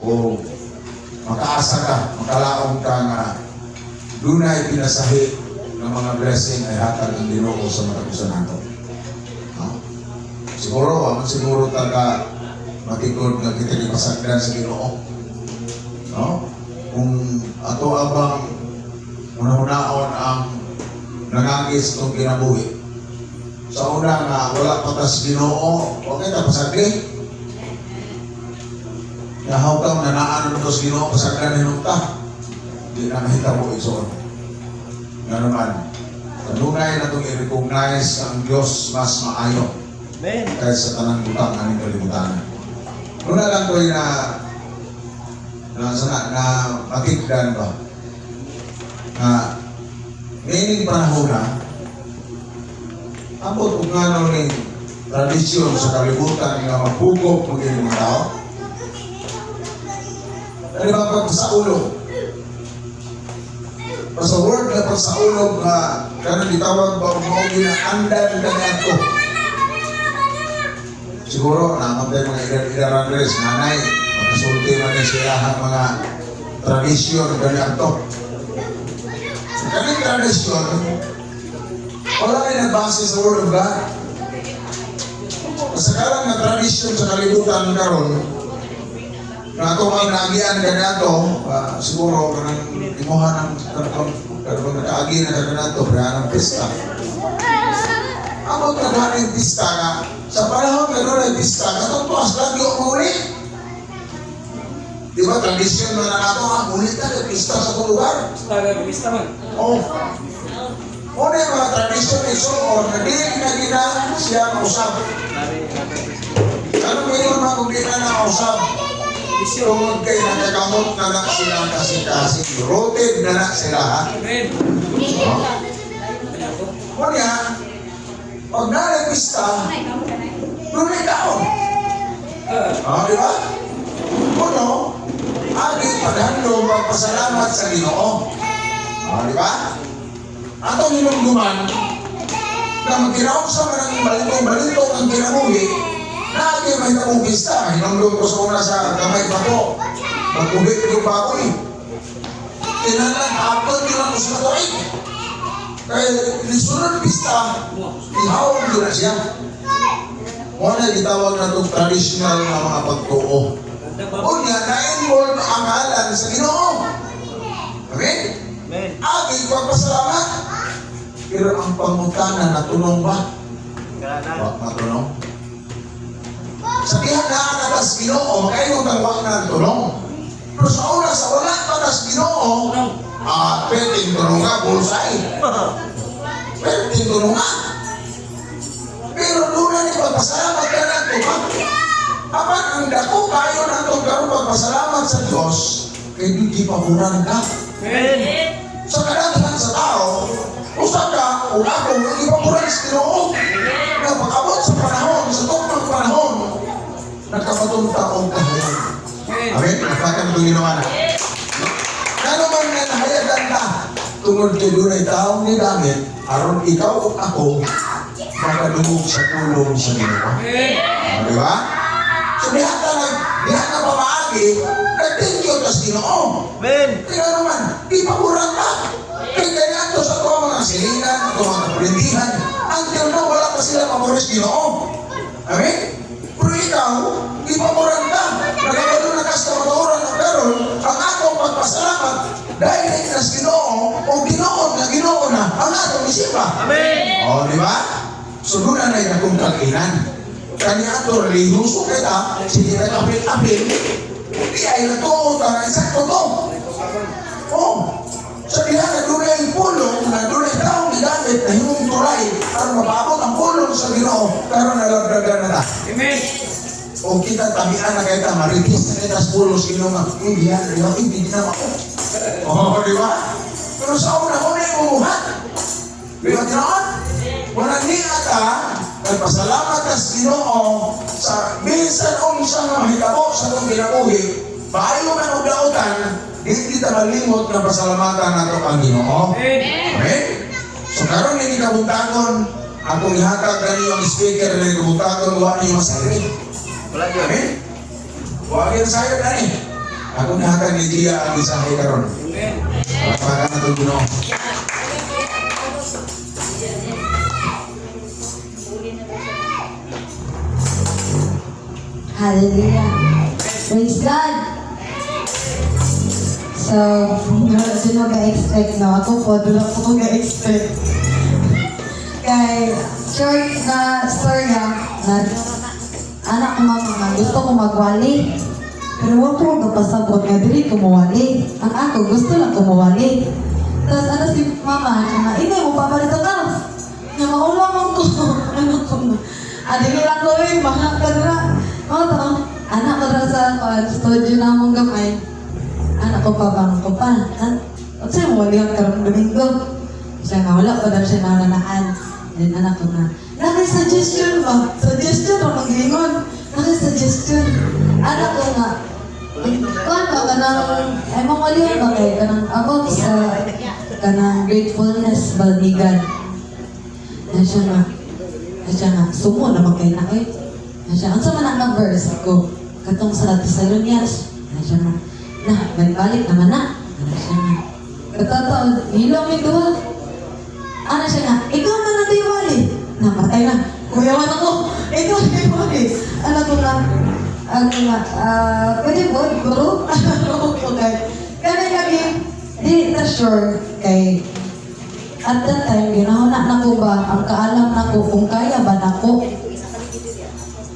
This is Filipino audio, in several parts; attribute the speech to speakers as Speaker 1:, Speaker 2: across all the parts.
Speaker 1: o makaasa ka, makalaong ka nga dunay pinasahi ng mga blessing ay hatag ng Ginoo sa matapusan nato. No? Siguro, siguro taga matikod nga kita ipasagdan sa Ginoo. No? Kung ato abang una-unaon ang nangagis ng kinabuhi. Sa una nga, wala patas Ginoo, okay na pasagli. Nahaw kang nanaan ng Ginoo, pasagdan hinunta. Hindi na mahitabo isoon. Nga naman, kanunay na itong i-recognize ang Diyos mas maayo kaysa sa tanang butang aning kalibutan. Muna lang ko na matigdan ba na ngayon panahon na abot kung nga ng tradisyon sa kalibutan nga mapugok magiging mga tao. Ano ba pag sa ulo? Sa word na pag sa ulo nga ganun ditawag ba mo ginaandan ganyan ko. Siguro naman tayo mga idaran res, nanay, makasulti man siya ang mga tradisyon ganyan to. Ganyan tradisyon, wala ay nagbase sa word of God. Kasagaran na tradisyon sa kalibutan karon na ito ang naagian ganyan to, siguro kanang imuhan ng karabang nakaagi na ganyan to, kaya ng pista. Ang naghahan ng pista nga, sa panahon gano'n ng pista, katong tuas lang yung muli. Di ba, tradisyon na nato ang muli na ng pista sa itong lugar?
Speaker 2: Pista man.
Speaker 1: Oo. Una yung mga tradisyon ni Solomon, na di na gina siya mausap. Ano ba yun mga kung di na nausap? Tungod kayo nakagamot na lang sila kasing-kasing. Rooted na lang sila, ha?
Speaker 2: Amen.
Speaker 1: Kanya, pag nalipista, dunay taon. Di ba? Kuno, aging paghandong magpasalamat sa Ginoo. Di ba? Atong hinungduman, na magkinaon sa manang balitong-balitong ang kinabuhi, na aging may tapupista. Hinungdum ko sa una sa gamay pa ko. Magkubit yung baboy. Tinanan, hapon yun ang gusto ko rin. Kaya lisunod pista, ihawag doon na siya. Muna gitawag na itong traditional na mga pagtuo. Unya, na-involve ang ngalan sa Ginoo. Amen? Agi, pagpasalamat. Pero ang pangutanan na tunong ba? Matunong. Sa dihan na atas Ginoo, kayo tangwag na tunong. Pero sa una, sa wala patas Ginoo, pwedeng tunong nga, bulsay. Pwedeng tunong nga. Pero doon na ni pagpasalamat ka na ito, ha? Apan ang dako kayo na itong karong pagpasalamat sa Diyos, kaya di pamuran ka. Sa kadaghan sa tao, usap ka, kung ako, hindi pamuran sa Ginoo. Na pag-abot sa panahon, sa tukang panahon, nagkapatong taong kahayag. Amen? Nagpakang ito ginawa na. Naman na nahayagan ka, tungod kay doon ay taong ni David, aron ikaw o ako, makadungog sa tulong sa Ginoo. Di ba? So dihan na pamaagi, nag-thank you sa Ginoo. Kaya naman, di pamuran ka. Kaya ganyan to sa ito mga silingan, ito mga kapulintihan, until na wala pa sila pamuris Ginoo. Amen? Pero ikaw, di pamuran ka. Nagkabalo na kas na maturan ng karon, ang akong pagpasalamat, dahil na inas Ginoo, o Ginoo na, ang atong isipa.
Speaker 2: Amen.
Speaker 1: O, di ba? So, doon na rin akong kaginan. Kanya ito, lihuso kita, sige na kapit-apit, hindi ay natuot, ang isakto to. O, sabihan na doon ay pulong, na doon ay taong ginamit na himong tulay, para mababot ang pulong sa Ginoo, karon nalagdagan na ta.
Speaker 2: Amen.
Speaker 1: O kita tabihan na kayo ta, maritis na kita sa pulos, Ginoo nga, hindi na ako. O, di ba? Pero sa una yung umuhat. Di ba tinoon? Walang niya ka, nagpasalamat ka sa Ginoo sa minsan siya nga mahitabo sa itong ginabuhi, bayo man o dautan, hindi ta malimot na pasalamatan nato ang Ginoo. Amen? So karon ni kabutagon, akong ihatag na niyo ang speaker ni kabutagon, wala niyo masarili. Amen? Huwag yan sa'yo na Ako nahatag ni Dia ang isahe karon. Palakpakan na ito, Ginoo.
Speaker 2: Hallelujah. Praise God. So, sino ga-expect no? Ako po, doon ako ga-expect. Kay, short na story na anak ko mama, gusto ko magwali. Pero wag ko magpasabot nga dili ko mawali. Ang ako, gusto lang ko mawali. Tapos ano si mama, hindi mo paparito ka. Nga maulang ko. Ano ko na. Dili lang ko mahal ka na. Anak ko na sa studio na mong gamay. Anak ko pa bang ko pa. At sa'yo mo wali ang karong Domingo. Siya nga, wala pa daw siya nananaan. Then anak ko na, suggestion ba? Suggestion o maglingon? Suggestion. Anak ko nga, kuhan ba kanang, ay mawalihan ba kayo? Kanang about sa, kanang gratefulness ba ni God? Na siya nga, sumo naman kayo na kayo. Na siya, ang sama na verse ko, katong sa Thessalonians. Na siya nga, balik naman na. Na siya nga, katataon, hilaw may duwa. Ano siya nga, ikaw na natiwali. Namatay na. Kuyawan ako. Ikaw natiwali. Ano ko nga, pwede po, guru? Okay. Kaya lagi, di na sure kay at that time, ginahuna na ko ba, ang kaalam na ko kung kaya ba na ko.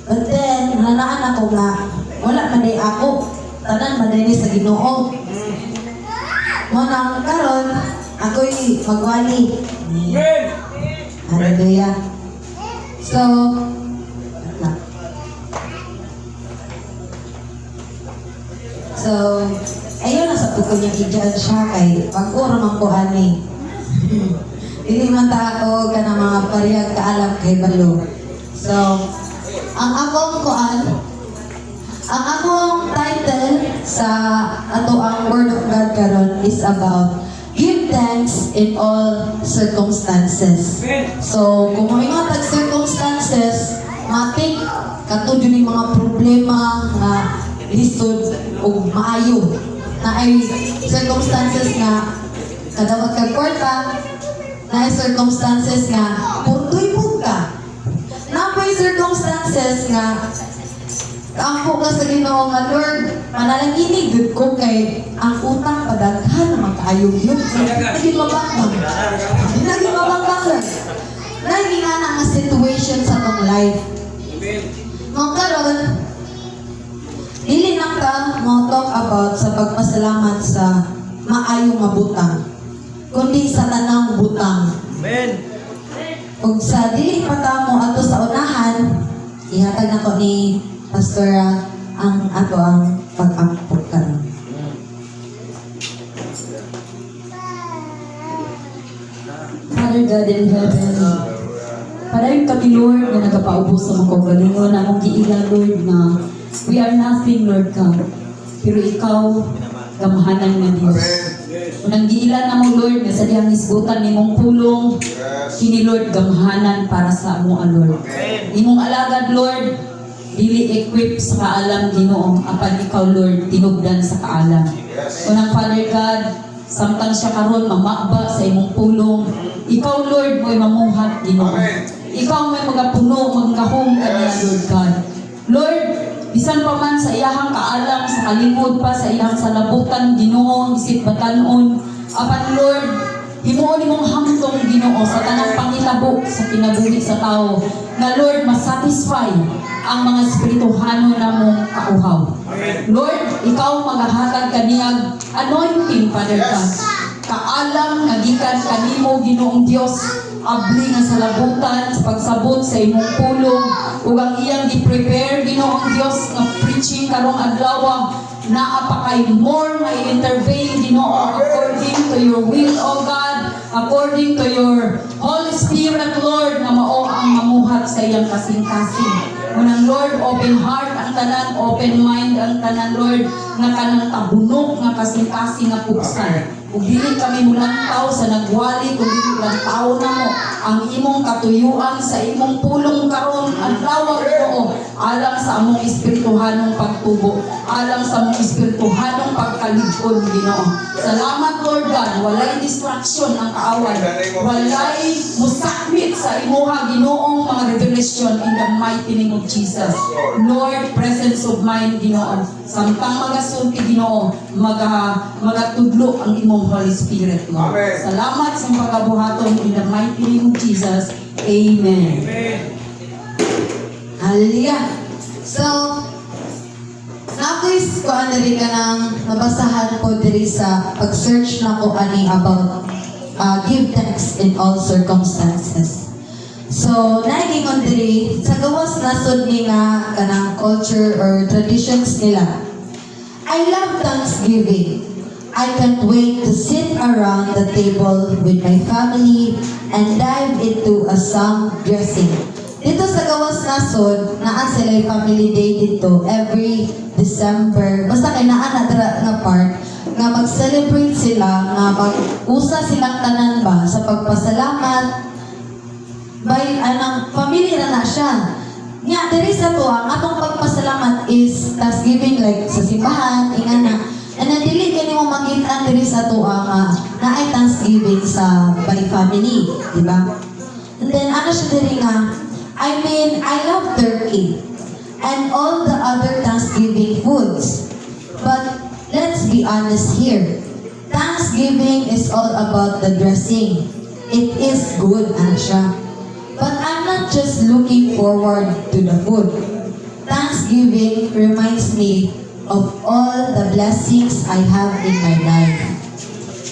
Speaker 2: But then, nanaan ako nga, wala man day ako. Tanan man day sa Ginoo. Munang karon, ako'y magwali. Hallelujah. So, ayun na sa tukod niya i-judge siya kay pag-uro man ko ani. Hindi man tao ka ng mga parihag kaalam kay Balo. So, ang akong title sa ato ang Word of God karon is about give thanks in all circumstances. So, kung mga tag-circumstances, matik katod yun yung mga problema nga lisod o maayo na ay circumstances nga kadawat ka kwarta, na ay circumstances nga purtoy-pud ka. Na may circumstances nga ako ka sa Ginoo nga Lord, manalaginig gud ko kay ang utang padaghan naman kaayo yun. Hindi mabangkang. Hindi mabangkang. Naging nga situation sa tong life. Mga karon, dili na ka mo talk about sa pagpasalamat sa maayong nga butang, kundi sa tanang butang.
Speaker 3: Amen.
Speaker 2: Ug sa dili pa ta mo ato sa unahan, ihatag na ko ni Pastora ang ato ang pag-ampot karon.
Speaker 4: Father God in heaven, padayon kami Lord na nagapaubos sa mga kagalingon na mong giila Lord na we are nothing Lord God. Pero ikaw, gamahanan nga Diyos. Unang giila na mo Lord, nga sa diyang isbutan ni mong pulong, kini Lord gamahanan para sa mo Lord. Imong alagad Lord, dili equip sa kaalam Ginoo, apan ikaw Lord, tinubdan sa kaalam. Unang Father God, samtang siya karon mamaba sa imong pulong, ikaw Lord mo'y mamuhat Ginoo. Ikaw may magapuno, magkahong kaniya Lord God. Lord, bisan pa man sa iyahang kaalam, sa kalimod pa, sa iyahang salabutan Ginoo, isip batanon, apan Lord, himuon imong hamtong Ginoo sa tanang pangitabo sa kinabuhi sa tao, na Lord, masatisfy ang mga espirituhano na mong kauhaw. Lord, ikaw maghahatag kaniyag anointing, Father God. Kaalam nga gikan kanimo Ginoong Dios, abli nga sa labutan, sa pagsabot sa imong pulong, ug ang iyang gi-prepare Ginoong Dios nga preaching karong adlaw, naa pa kay more nga i-intervene Ginoo according to your will, O God, according to your Holy Spirit, Lord, na mao ang mamuhat sa iyang kasing-kasing. Unang Lord, open heart ang tanan, open mind ang tanan, Lord, nga kanang tabunok nga kasing-kasing nga puksan. ug dili kami mulantaw sa nagwali kundi mulantaw na mo ang imong katuyuan sa imong pulong karon adlaw Ginoo alang sa among espirituhanong pagtubo alang sa among espirituhanong pagkalig-on Ginoo. Salamat Lord God, walay distraction ang kaawan, walay musakmit sa imuha Ginoong mga revelation in the mighty name of Jesus. Lord, presence of mind Ginoo, samtang magasulti Ginoo, magatudlo ang imong Holy Spirit Lord.
Speaker 1: Amen.
Speaker 4: Salamat sa pagkabuhaton in the mighty name of Jesus. Amen.
Speaker 2: Hallelujah. So, na-please ko diri ka ng nabasahan ko diri sa pag-search na ko ani about give thanks in all circumstances. So, naigingon diri sa gawas nasod ni nga kanang culture or traditions nila. I love Thanksgiving. I can't wait to sit around the table with my family and dive into a psalm dressing. Dito sa gawas nasod, naa sila yung family day dito every December. Basta kay naa na nga part nga mag-celebrate sila, nga mag-usa silang tanan ba sa pagpasalamat. By anang family na siya. Nya diri sa to ang atong pagpasalamat is Thanksgiving like sa simbahan, ingana. And then dili kini mo makita diri sa to nga naay Thanksgiving sa by family, di ba? And then ano siya diri nga I love turkey and all the other Thanksgiving foods. But let's be honest here. Thanksgiving is all about the dressing. It is good, siya. But I'm not just looking forward to the food. Thanksgiving reminds me of all the blessings I have in my life.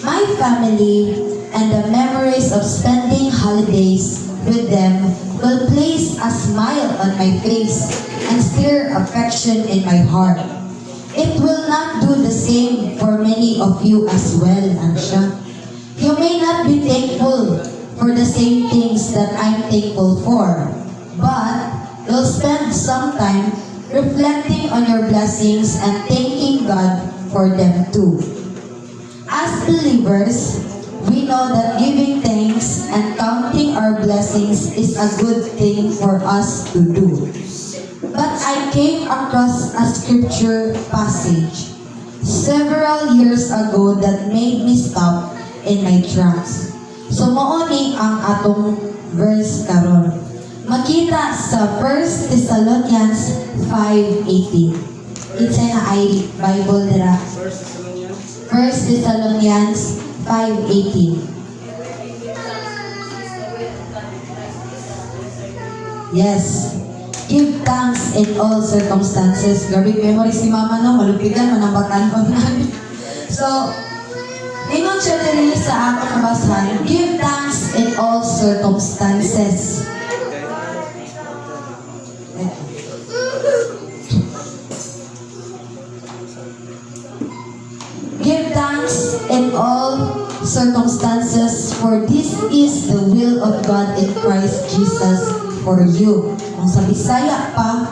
Speaker 2: My family and the memories of spending holidays with them will place a smile on my face and stir affection in my heart. It will not do the same for many of you as well, Ansha. You may not be thankful for the same things that I'm thankful for, but you'll spend some time reflecting on your blessings and thanking God for them too. As believers, we know that giving thanks and counting our blessings is a good thing for us to do. But I came across a scripture passage several years ago that made me stop in my tracks. So mauni ang atong verse karon. Makita sa 1 Thessalonians 5:18. It's na ay Bible dira. 1 Thessalonians 5:18. Yes. Give thanks in all circumstances. Grabe memory si mama no, malupigan manambatan ko namin. So, ingon siya diri sa akong nabasahan, give thanks in all circumstances. Give thanks in all circumstances, for this is the will of God in Christ Jesus for you. Kung sa Bisaya pa,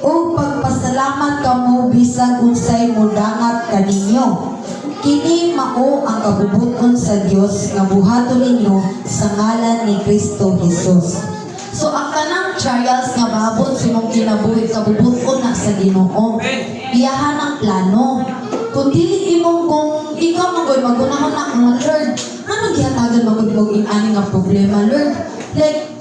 Speaker 2: o pagpasalamat ka mo bisag unsay mudangat kaninyo. Kini mao ang kabubuton sa Dios nga buhaton ninyo sa ngalan ni Kristo Jesus. So ang tanang trials nga maabot sa imong kinabuhi kabubuton na sa Ginoo. Iyahan ang plano. Kung dili imong kung ikaw magod magunahon na ang Lord, ano gihatagan magud ani nga problema Lord? Like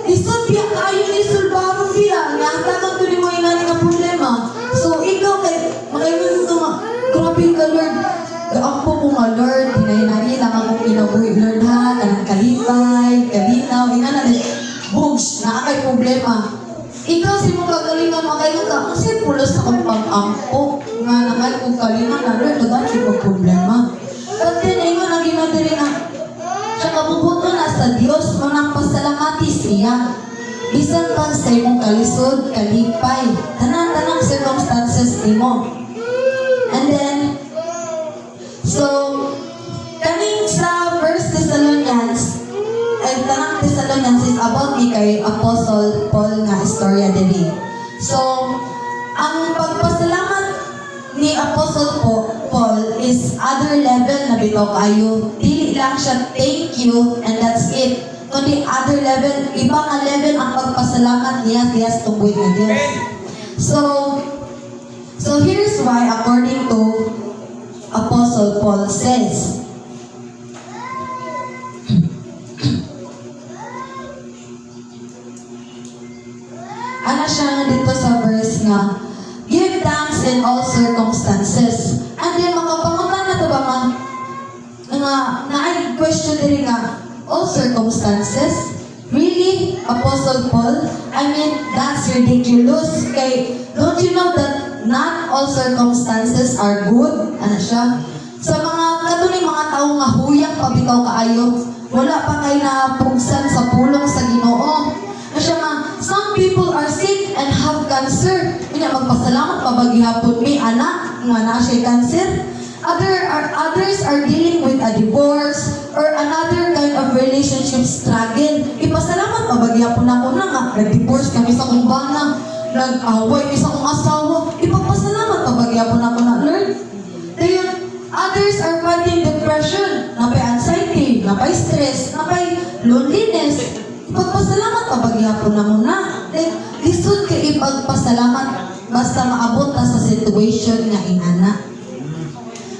Speaker 2: isod biya kayo ni sulbaro biya nga hatagan ko nimo ingani nga problema. So ikaw kay magayon ko nga grabe ka Lord. Gaampo ko nga Lord, hinay-hinay lang akong kinabuhi Lord ha, kanang kalipay, kalinaw, ingana na bugs, nakakay problema. Ikaw si mong kagalingan makayo ka, kasi pulos akong pag-ampo. Nga naman kung kalingan na Lord, nagati mo problema. But then, ingon ang ginadiri na, siya kabubuto na sa Diyos, manang pasalamati siya. Bisan pa sa imong kalisod, kalipay, tanan-tanang circumstances ni mo. And then, so, kaning sa 1 Thessalonians, ay tanang Thessalonians is about ni kay Apostle Paul nga istorya dili. So, ang pagpasalamat ni Apostle Paul is other level na bitaw kayo. Dili lang siya thank you and that's it. Kundi other level, iba nga level ang pagpasalamat niya sa tunggoy na Diyos. So here's why according to Apostle Paul says, ano siya nga dito sa verse nga, give thanks in all circumstances. And then makapangutan na to ba nga na-question din nga, all circumstances? Really? Apostle Paul? I mean, that's ridiculous. Kay, don't you know that not all circumstances are good? Ano siya? Sa mga katuloy mga tao nga huyang pabitaw kaayo, wala pa kayo na pugsan sa pulong sa Ginoo. Ano siya nga, some people are sick and have cancer. Kanya magpasalamat pabaghihapon may anak nga na siya cancer. Others are dealing with a divorce or another kind of relationship struggle. Ipasalamat pabaghihapon ako na nga nag-divorce kami sa kong bana, nag-away kami sa kong asawa. Ipapasalamat pabaghihapon ako na Lord. Then others are fighting depression, napay anxiety, napay stress, napay loneliness. Ipagpasalamat pabaghihapon na muna. Like, lisod ka ipagpasalamat basta maabot ta sa situation nga inana.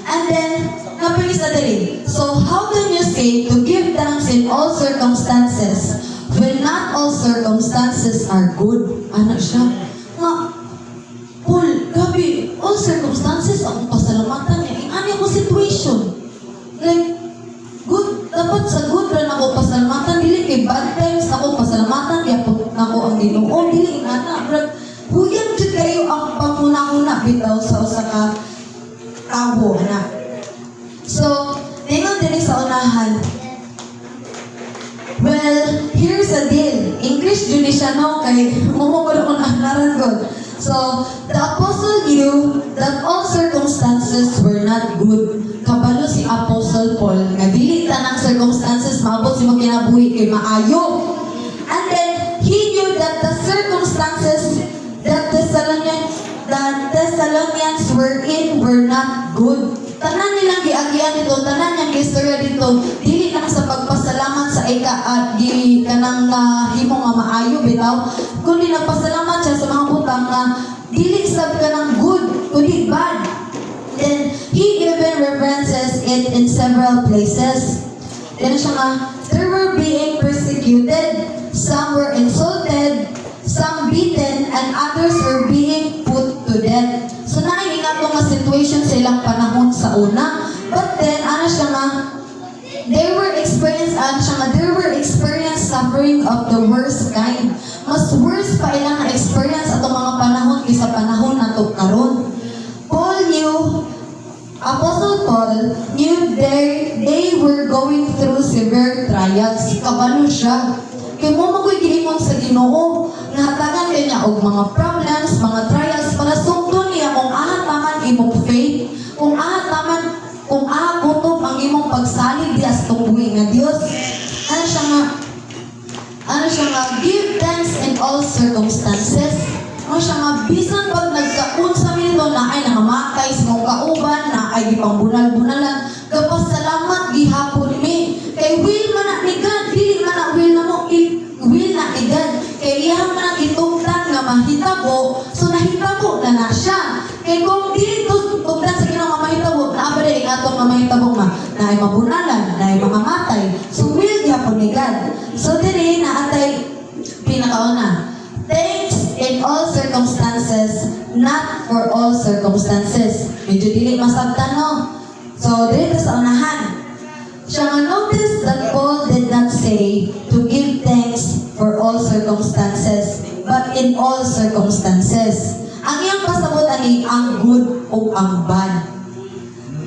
Speaker 2: And then, napay isa dali. So, how can you say to give thanks in all circumstances when not all circumstances are good? Ano siya? Nga, Paul, gabi, all circumstances ang pasalamatan niya. Ano yung situation? Like, good, dapat sa good rin ako pasalamatan, dili kay bad times ako pasalamatan, yapot ako ang Ginoo, dili nga but huyang jud kayo ang panguna-una bitaw sa usa ka tawo na. So, tingnan din sa unahan. Well, here's a deal. English jud ni siya no kay mumugod ko na naran god. So, the apostle knew that all circumstances were not good. Kabalo si Apostle Paul, nga dili tanang circumstances maabot si mo kinabuhi kay maayo. And then, he knew that the circumstances that Thessalonians were in were not good. Tanan nilang giagian dito, tanan niyang istorya dito, dili lang sa pagpasalamat sa kanang himong nga maayo bitaw, kundi nagpasalamat siya sa mga butang nga dili sab kanang good, kundi bad. Then, he even references it in several places. Then siya nga, they were being persecuted, some were insulted, some beaten, and others were being put to death. So, naiingat ko nga situation sa ilang panahon sa una. But then, ano siya nga, they were experienced suffering of the worst kind. Mas worse pa ilang na-experience atong mga panahon kaysa panahon na to karon. Apostle Paul knew they were going through severe trials. Kabalo siya. Kaya mo magiging sa Ginoo, nahatagan kayo niya og mga problems, mga trials, para sungto niya kung ahataman imong faith, kung ahakutob ang imong pagsalig di as tungbuhi nga Dios. Ano siya nga, give thanks in all circumstances. Ano siya nga, bisan pag nagkaunsa minto na ay nangamatay sa mong kauban, na ay gipangbunal-bunalan, kapasalamat gihapon mi. Kay will man na ni God, dili man na will na mo, will na ni God. Kay iyang man itungtan nga mahitabo, so nahitabo na siya. Kay kung dili tungtan sa ginang mahitabo, naabali ang atong mahitabo na ay mabunalan, na ay mamamatay. So will gihapon ni God. So dili na atay pinakauna. Thanks in all circumstances, not for all circumstances. Medyo dili masabtan, no? So, dito sa unahan. Siya nga notice that Paul did not say to give thanks for all circumstances, but in all circumstances. Ang iyang pasabot ani ang good o ang bad.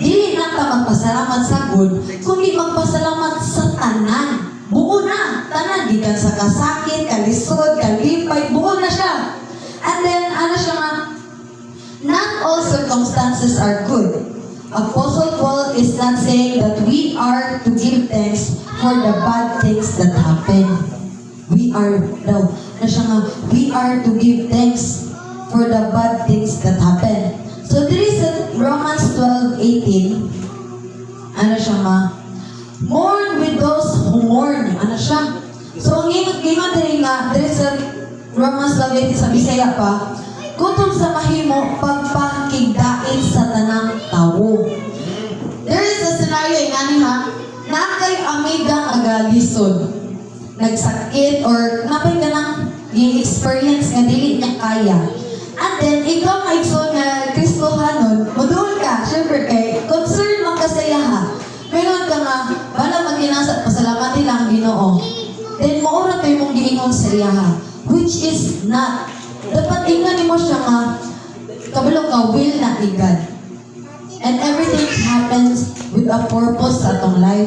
Speaker 2: Dili lang ka magpasalamat sa good, kundi magpasalamat sa tanan. Buo na, tanan, di ka sa kasakit, kalisod, kalipay, buo na siya. And then, ano siya nga, not all circumstances are good. Apostle Paul is not saying that we are to give thanks for the bad things that happen. We are to give thanks for the bad things that happen. So there is Romans 12:18. Ano siya nga? Mourn with those who mourn. Ano siya? So, ang ingat din nga, there is a Romans 12:18 sa Bisaya pa, kutong sa mahimo, pagpakigdait sa tanang tao. There is a scenario nga ni ha, na kay amigang agalisod, nagsakit, or napay ka ng i-experience nga dili niya kaya. And then, ikaw nga igsoon nga Kristohanon, modul ka, syempre kay concern mo kasaya ha. Meron ka nga, wala maginasa, pasalamati lang Ginoo. Then, maura kayo mong giingon sa iya ha, which is not. Dapat ingan mo siya nga, kabalo ka, will na ni God. And everything happens with a purpose sa atong life.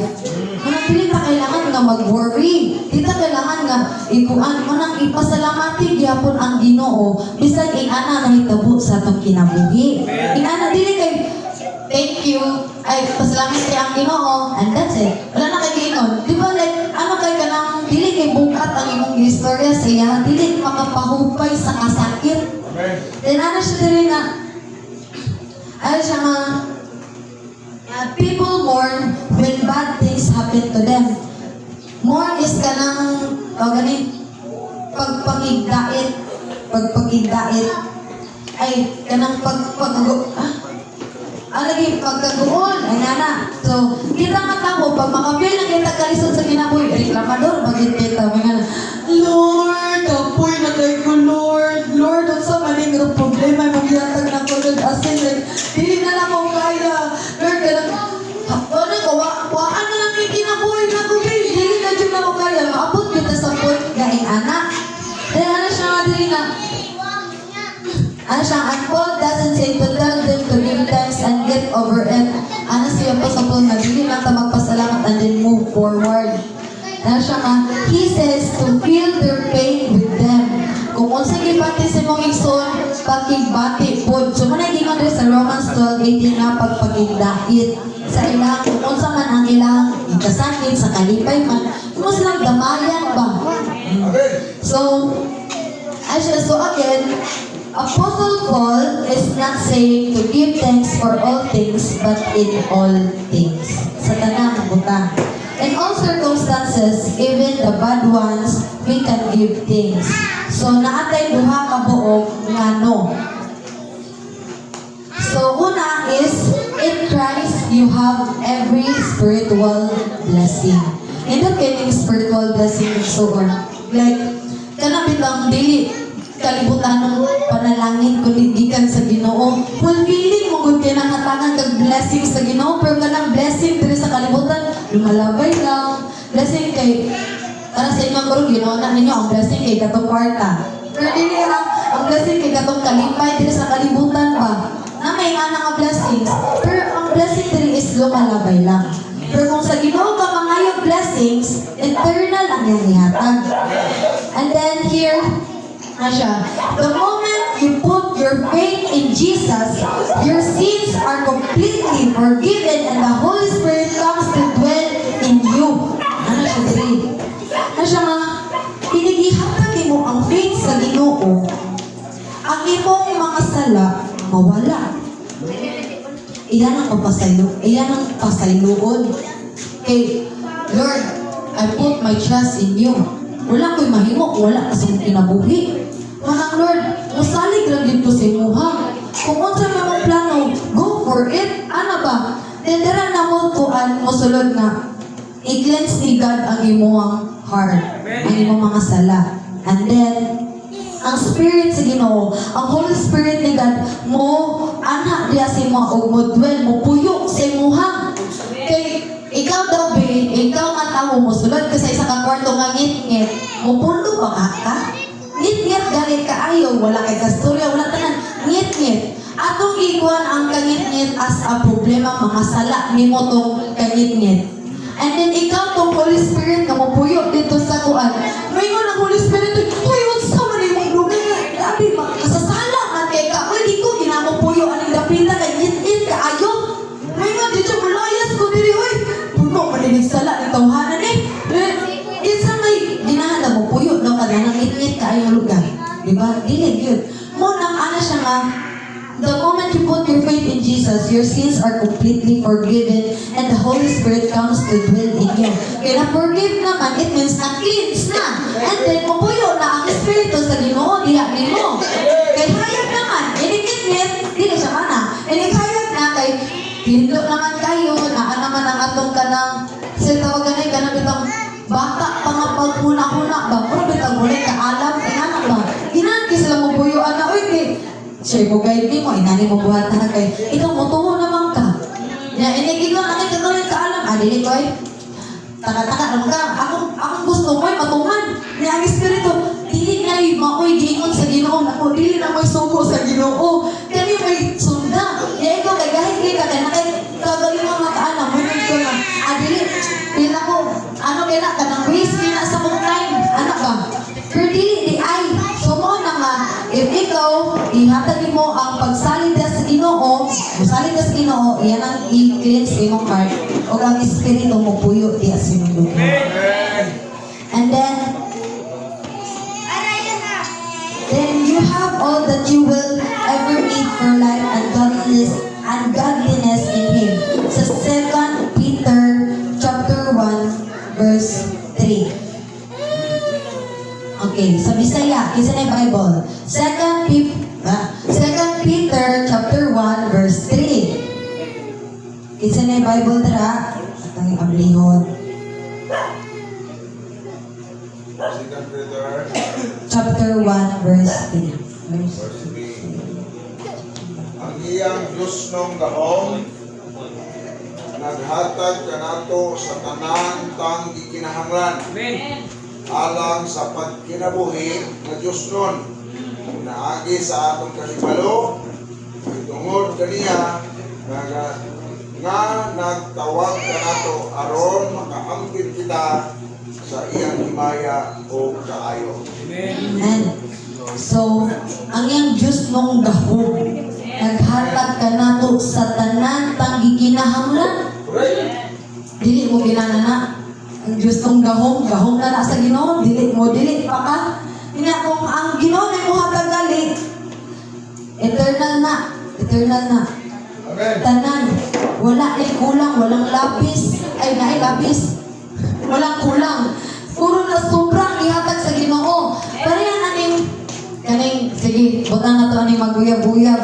Speaker 2: Manang dili ta kailangan nga mag-worry. Di ta kailangan nga ikuan mo nang ipasalamati gyapon ang Ginoo bisag ing-ana nahitabo sa atong kinabuhi. Ing-ana dili kay thank you ay pasalamat kay ang Ginoo and that's it. Wala na kay giingon. Di ba like ano kay kanang dili kay bukat ang imong istorya sa iya, dili makapahupay sa kasakit. Then ano siya diri nga ay siya nga, people mourn when bad things happen to them. Mourn is kanang, pagpagigdait, ay kanang pagkaguon, ay nana. So, kita nga tao, pag makapil na kita kalisod sa kinabuhi, reklamador, bagit kita, mga Lord, apoy na kay ko, Lord. Lord, ang sa maling problema, magyatag na ko, Lord, asin, like, hindi na lang ako kaya. Lord, kailang, ano ko, waan na lang kay kinabuhi na ko, hindi na dyan ako kaya. Maabot kita sa point, gaing anak. Then, ano siya nga din na, ano siya, and Paul doesn't say to tell them to give thanks and get over it. Ano siya po sa Paul, hindi lang ta magpasalamat and then move forward. Ano siya nga, he says to feel their pain with them. Kung unsa gibati sa mong igsoon, pakigbati pod. So man gingon sa Romans 12:18 na pagpakigdait sa ilang kung unsa man ang ilang ikasakit sa kalipay man, kung silang damayan ba. So again, Apostle Paul is not saying to give thanks for all things, but in all things. Sa tanang buta. In all circumstances, even the bad ones, we can give thanks. So, naatay duha ka buok nga no. So, una is, in Christ, you have every spiritual blessing. Ito kayo spiritual blessing so like, kanapit ang dili kalibutan ng panalangin kundi gikan sa Ginoo. Fulfilling mo gud kay nakatangan kag blessing sa Ginoo, pero kanang blessing diri sa kalibutan lumalabay lang. Blessing kay para sa inyong guru Ginoo na ninyo ang blessing kay katong kwarta. Pero dili lang ang blessing kay katong kalipay diri sa kalibutan ba. Na may nga nga blessings, pero ang blessing diri is lumalabay lang. Pero kung sa Ginoo ka mangayog blessings, eternal ang ihatag. And then here Asha, the moment you put your faith in Jesus, your sins are completely forgiven and the Holy Spirit comes to dwell in you. Ano siya diri? Asha nga, pinigihatag mo ang faith sa Ginoo, ang imong mga sala, mawala. Iyan ang pasayloon. Kay, Lord, I put my trust in you. Wala ko'y mahimo, wala kasing kinabuhi. Manang Lord, musalig lang dito sa imuha. Kung unsa may mong plano, go for it. Ano ba? Tendera na mo tuan mo sulod nga. I-cleanse ni God ang imuhang heart, ang imong mga sala. And then, ang Spirit sa Ginoo, ang Holy Spirit ni God, mo, anha diya sa imuha o mo dwell, mo puyok sa imuha. Kay, ikaw daw be, ikaw nga tao mo sulod ka sa isa kang kwarto nga ngit-ngit, mo pundo ba ka? Ngit-ngit galit ka ayaw, wala kay kasturya, wala tanan, ngit-ngit. Atong iguan ang kangit-ngit as a problema, mga sala ni mo tong kangit-ngit. And then ikaw tong Holy Spirit na mapuyok dito sa kuan. Mayroon ang Holy Spirit, uy, what's sa man yung lugar nga? Grabe, kasasala man kay ka. Uy, di ko ginamupuyo aning dapita kay ngit-ngit ka ayaw. Mayroon dito, malayas ko diri, uy. Puno, manilig sala ng tawhanan eh. Isa may ginahala mo puyo no kada nang ngit-ngit ka ayaw lugar. Diba? Dili yun. Mo nang ana siya nga, the moment moment you put your faith in Jesus, your sins are completely forgiven and the Holy Spirit comes to dwell in you. Kaya na-forgive naman, it means na-cleanse na. And then, mapuyo na ang Espiritu sa Ginoo, diha nimo. Kaya hayag naman, inikit-ngit, dili siya mana. Inikayag na kay, hindot naman kayo, naan naman ang atong kanang, sa tawagan ay kanang bitang, bata pa nga pagpuna-puna ba? Pero bitang ulit ka alam, anak ba? Inanki sila mo buyo, anak, uy, kay, siya mo guide mo, inani mo buhat na kay, ikaw mo tuho naman ka. Ya, inigin lang, nakita ko rin ka alam, dili ko ay, taka-taka naman ka, akong gusto mo ay matungan. Niya ang Espiritu, dili na yung maoy gingon sa Ginoo, ako, dili na mo'y suko sa Ginoo. Kani may sunda. Ya, ikaw, kay gahit ka, kaya nakagaling mo mga kaalam, mo yun ko na, dili, pila ko, ano kaya ka ng waste kina sa mong time, anak ba? Pero dili di ay, sumo na nga, if ikaw, ihatag mo ang pagsalig sa Ginoo, musalig sa Ginoo, iyan ang i-cleanse imong heart, o ang Espiritu mo puyo di asin lugar. And then you have all that you will ever need for life and godliness in Him. Sa 2 Peter chapter 1 verse 3. Okay, sa Bisaya, kisa na yung Bible. 2 Peter chapter 1 verse 3. Kisa na yung Bible dara, at ang ablihon.
Speaker 1: Second Peter,
Speaker 2: Chapter 1 verse 3.
Speaker 1: verse 3. Ang iyang Diyos nung gahom, naghatag kanato sa tanan tang gikinahanglan. Alang sa pagkinabuhi na Diyos nun, naagi sa atong kahibalo, tungod kaniya, nga nagtawag kanato aron makaambit kita sa iyang himaya o kaayo.
Speaker 2: Amen. So, ang iyang Diyos nung gahom, naghatag ka nato sa tanan tang gikinahanglan. Dili mo ginanana. Ang Diyos nung gahom na na sa Ginoo, dili pa ka. Nga kung ang Ginoo na mo hatag gali, eternal na.
Speaker 1: Amen.
Speaker 2: Tanan, wala ay kulang, walang lapis. Ay, lapis. Walang kulang. Puro na sobrang ihatag sa Ginoo. Parehan kaning, sige, butang na to aning maguyab-uyab.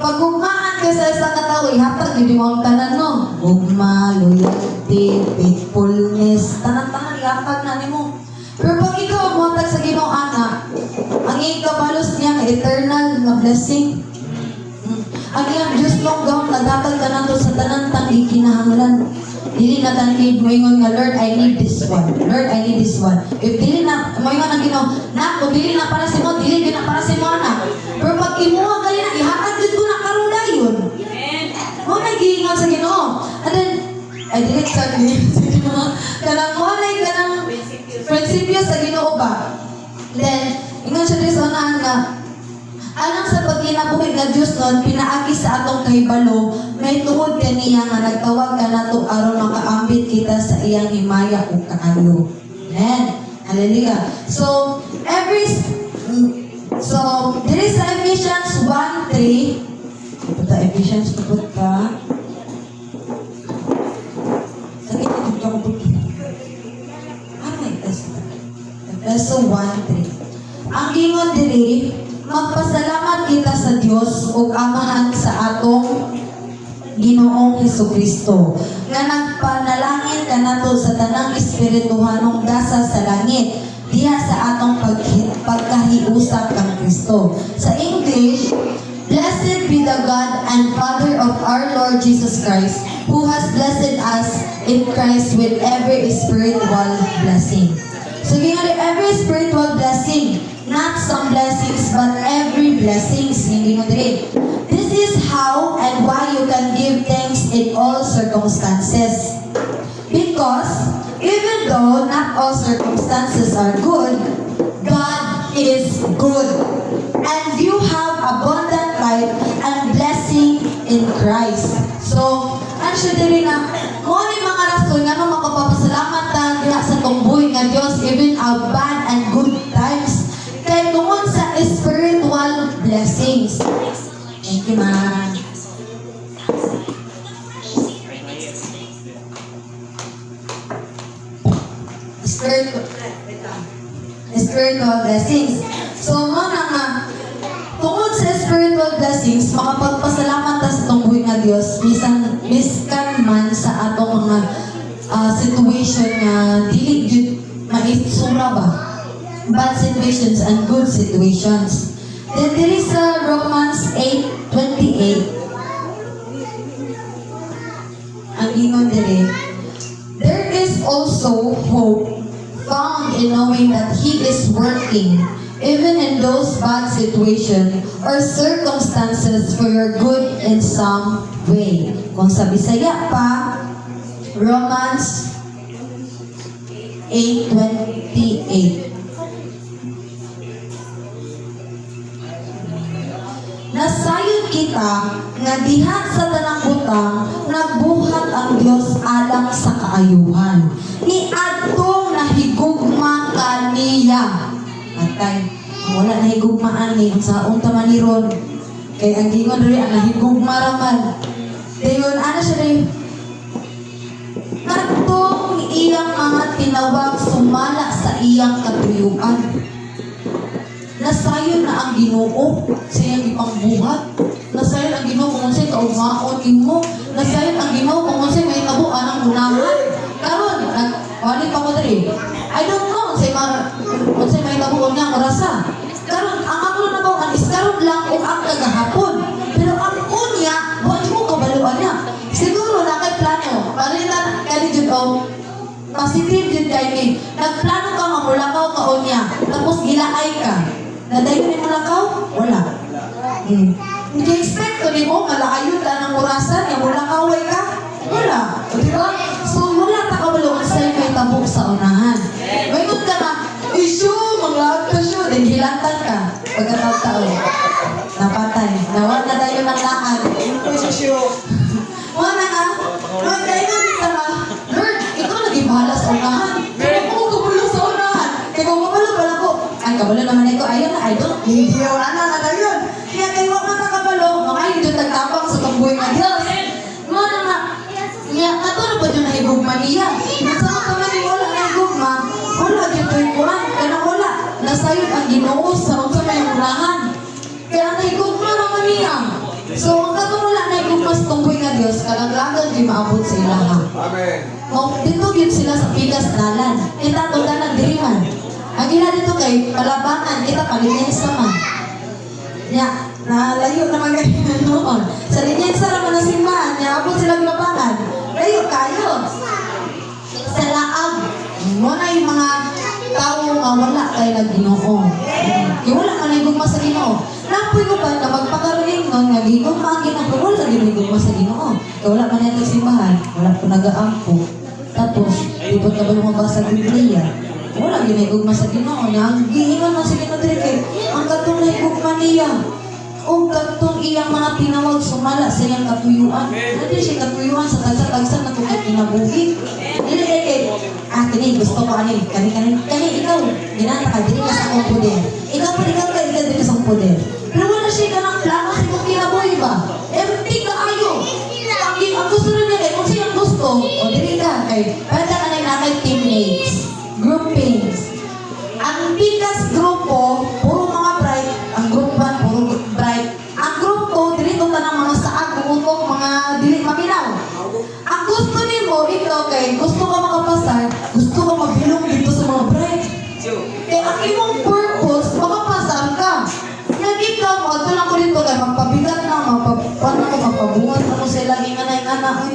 Speaker 2: Pag gugmaan ka sa isang katao, ihatag, hindi mo ang tanan, no? Gugma, loyalty, faithfulness, tanan-tanan, ihatag na ni mo. Pero pag ikaw maghatag sa Ginoo, anak, ang ikabalos niya, eternal na blessing. Ang iyang Diyos mong gawang naghatag ka na to sa tanan tang gikinahanglan. Dili na tanid mo ingon nga, Lord, I need this one. Lord, I need this one. If dili na, mo ingon ang Ginoo, nako, dili na para si mo, dili na para si mo, anak. Pero pag imuha ka na, ihatag dito ko na karon dayon. Mo nag-iingon sa Ginoo. And then, ay dili sa Ginoo. Kanang mo na kanang prinsipyo sa Ginoo ba? Then, ingon siya dito na nga, alang sa pagkinabuhi nga Diyos nun, pinaagi sa atong kahibalo, may tuod kaniya nga nagtawag ka na to aron makaambit kita sa iyang himaya o kaayo. Amen. Hallelujah. So, there is Ephesians 1:3. Ito Ephesians, puput ka. Sakit na ito ang buti. Ay, Efeso 1:3. Ang ingon diri, magpasalamat kita sa Dios ug Amahan sa atong Ginoong Hesukristo nga nagpanalangin kanato sa tanang espirituhanong dasa sa langit diha sa atong pagkahiusap kang Kristo. Sa English, blessed be the God and Father of our Lord Jesus Christ, who has blessed us in Christ with every spiritual blessing. So, every spiritual blessing, not some blessings, but every blessings. Hindi mo din. This is how and why you can give thanks in all circumstances. Because even though not all circumstances are good, God is good. And you have abundant life and blessing in Christ. So, actually na, kung ano yung mga rason nga nung makapapasalamat na diha sa tumbuhin nga Diyos, even our bad and good times, kay tungod sa spiritual blessings. Thank you, ma'am. spiritual blessings. So, mo na nga, tungod sa spiritual blessings, makapagpasalamat ta sa itong buhay nga Diyos, miskan man sa atong mga situation nga dili gyud maitsura ba? Bad situations and good situations. Then there is Romans 8:28. Ang ingon dire, there is also hope found in knowing that He is working even in those bad situations or circumstances for your good in some way. Kung sa Bisaya pa, Romans 8:28. Nasayod kita nga diha sa tanang butang nagbuhat ang Dios alang sa kaayuhan. Ni adtong nahigugma kaniya. Atay, wala nahigugmaan ni sa unta maniron. Kay ang gingon diri ang nahigugma raman. Dayon ana siya rin. Katong iyang mga tinawag sumala sa iyang katuyuan. Nasayon na ang Ginoo sa iyang ipangbuhat. Nasayon ang Ginoo kung unsay kaugmaon imo. Nasayon ang Ginoo kung unsay may kabuan ang unahan. Karon, wali pa ko diri. I don't know unsay may kabuon nga orasa. Karon ang ako na bawan is karon lang o ang kagahapon. Pero ang unya, wa mo kabaluan niya. Siguro na kay plano. Palitan kani jud og positive jud kay ni. Nagplano ka nga mulakaw ka unya, tapos gilaay ka. Nadayon ni mulakaw? Wala. Hindi expect ko ni mo, malakayon ka ng orasan, yung mulakaway ka? Wala. O diba? So, wala ta kabalungan sa'yo may tabok sa unahan. Mayroon ka na, issue, mga issue, then hilatan ka. Pagkataon, napatay. Nawag na tayo ng lakan. Wala nga, magkaingon ka na, Lord, ikaw naging bahala sa unahan. Ako kabalo sa unahan. Kaya kung kabalo pala ko, ay kabalo naman ito, ayun na, idol. Hindi wala na yun. Kaya kayo wag na kabalo, mga hindi nagtapang sa kambuhay ng Diyos. Mga nga, niya, katulad pa dyan nahigugma niya. Nasama ka man yung wala nahigugma, wala dyan ito yung kuhan, kaya wala. Nasayod ang Ginoo sa unsa may unahan. Kaya nahigugma naman niya. So, ang katong wala nahigugma sa kambuhay ng Diyos, kalaglagan di maabot sa ilaha.
Speaker 1: Amen.
Speaker 2: Dito yun sila sa pigas nalan. Kita tulad ng diriman. Ang gila dito kay palabanan, kita palinensa man. Ya, nalayo naman ganyan noon. Sa linensa naman ng simbahan, niabot silang labanan. Layo kayo. Sa laag, muna yung mga tao nga wala kayo nag-Ginoo. Yung wala ka nagugma sa Ginoo. Napoy ko pa na magpakaroon nun, nagigugma ang Ginoo, pero wala ginugma sa Ginoo. Kaya wala man yung simbahan, wala po nag-aampo. Tapos, ibot ka ba lumabas sa Biblia? Wala ginigugma sa Ginoo niya. Ang giingon na sa Ginoo diri ang katong nahigugma niya. O katong iyang mga tinawag sumala sa iyang katuyuan. Hindi siya katuyuan sa tagsa-tagsa na tukit kinabuhi. Dili kay kini gusto ko ani kani ikaw ginana ka dili ka sa akong poder. Ikaw dili ka sa akong poder. Pero wala siya kanang plano sa kung kinabuhi ba? Empty ka ayo. Ang gusto rin niya kung siyang gusto o dili ka kay pwede ka na nakay teammates. Groupings. Ang bigas grupo, puro mga bright. Ang group 1, puro bright. Ang group 2, dito tanang mga saag, umutok, mga dili maminaw. Ang gusto ni mo, ikaw kay gusto ka makapasar, gusto ka magbilong dito sa mga bright. Kaya ang imong purpose, makapasar ka. Nag ikaw mo, ito lang ko dito kay magpabigat na, magpabungat mo sila, ingana.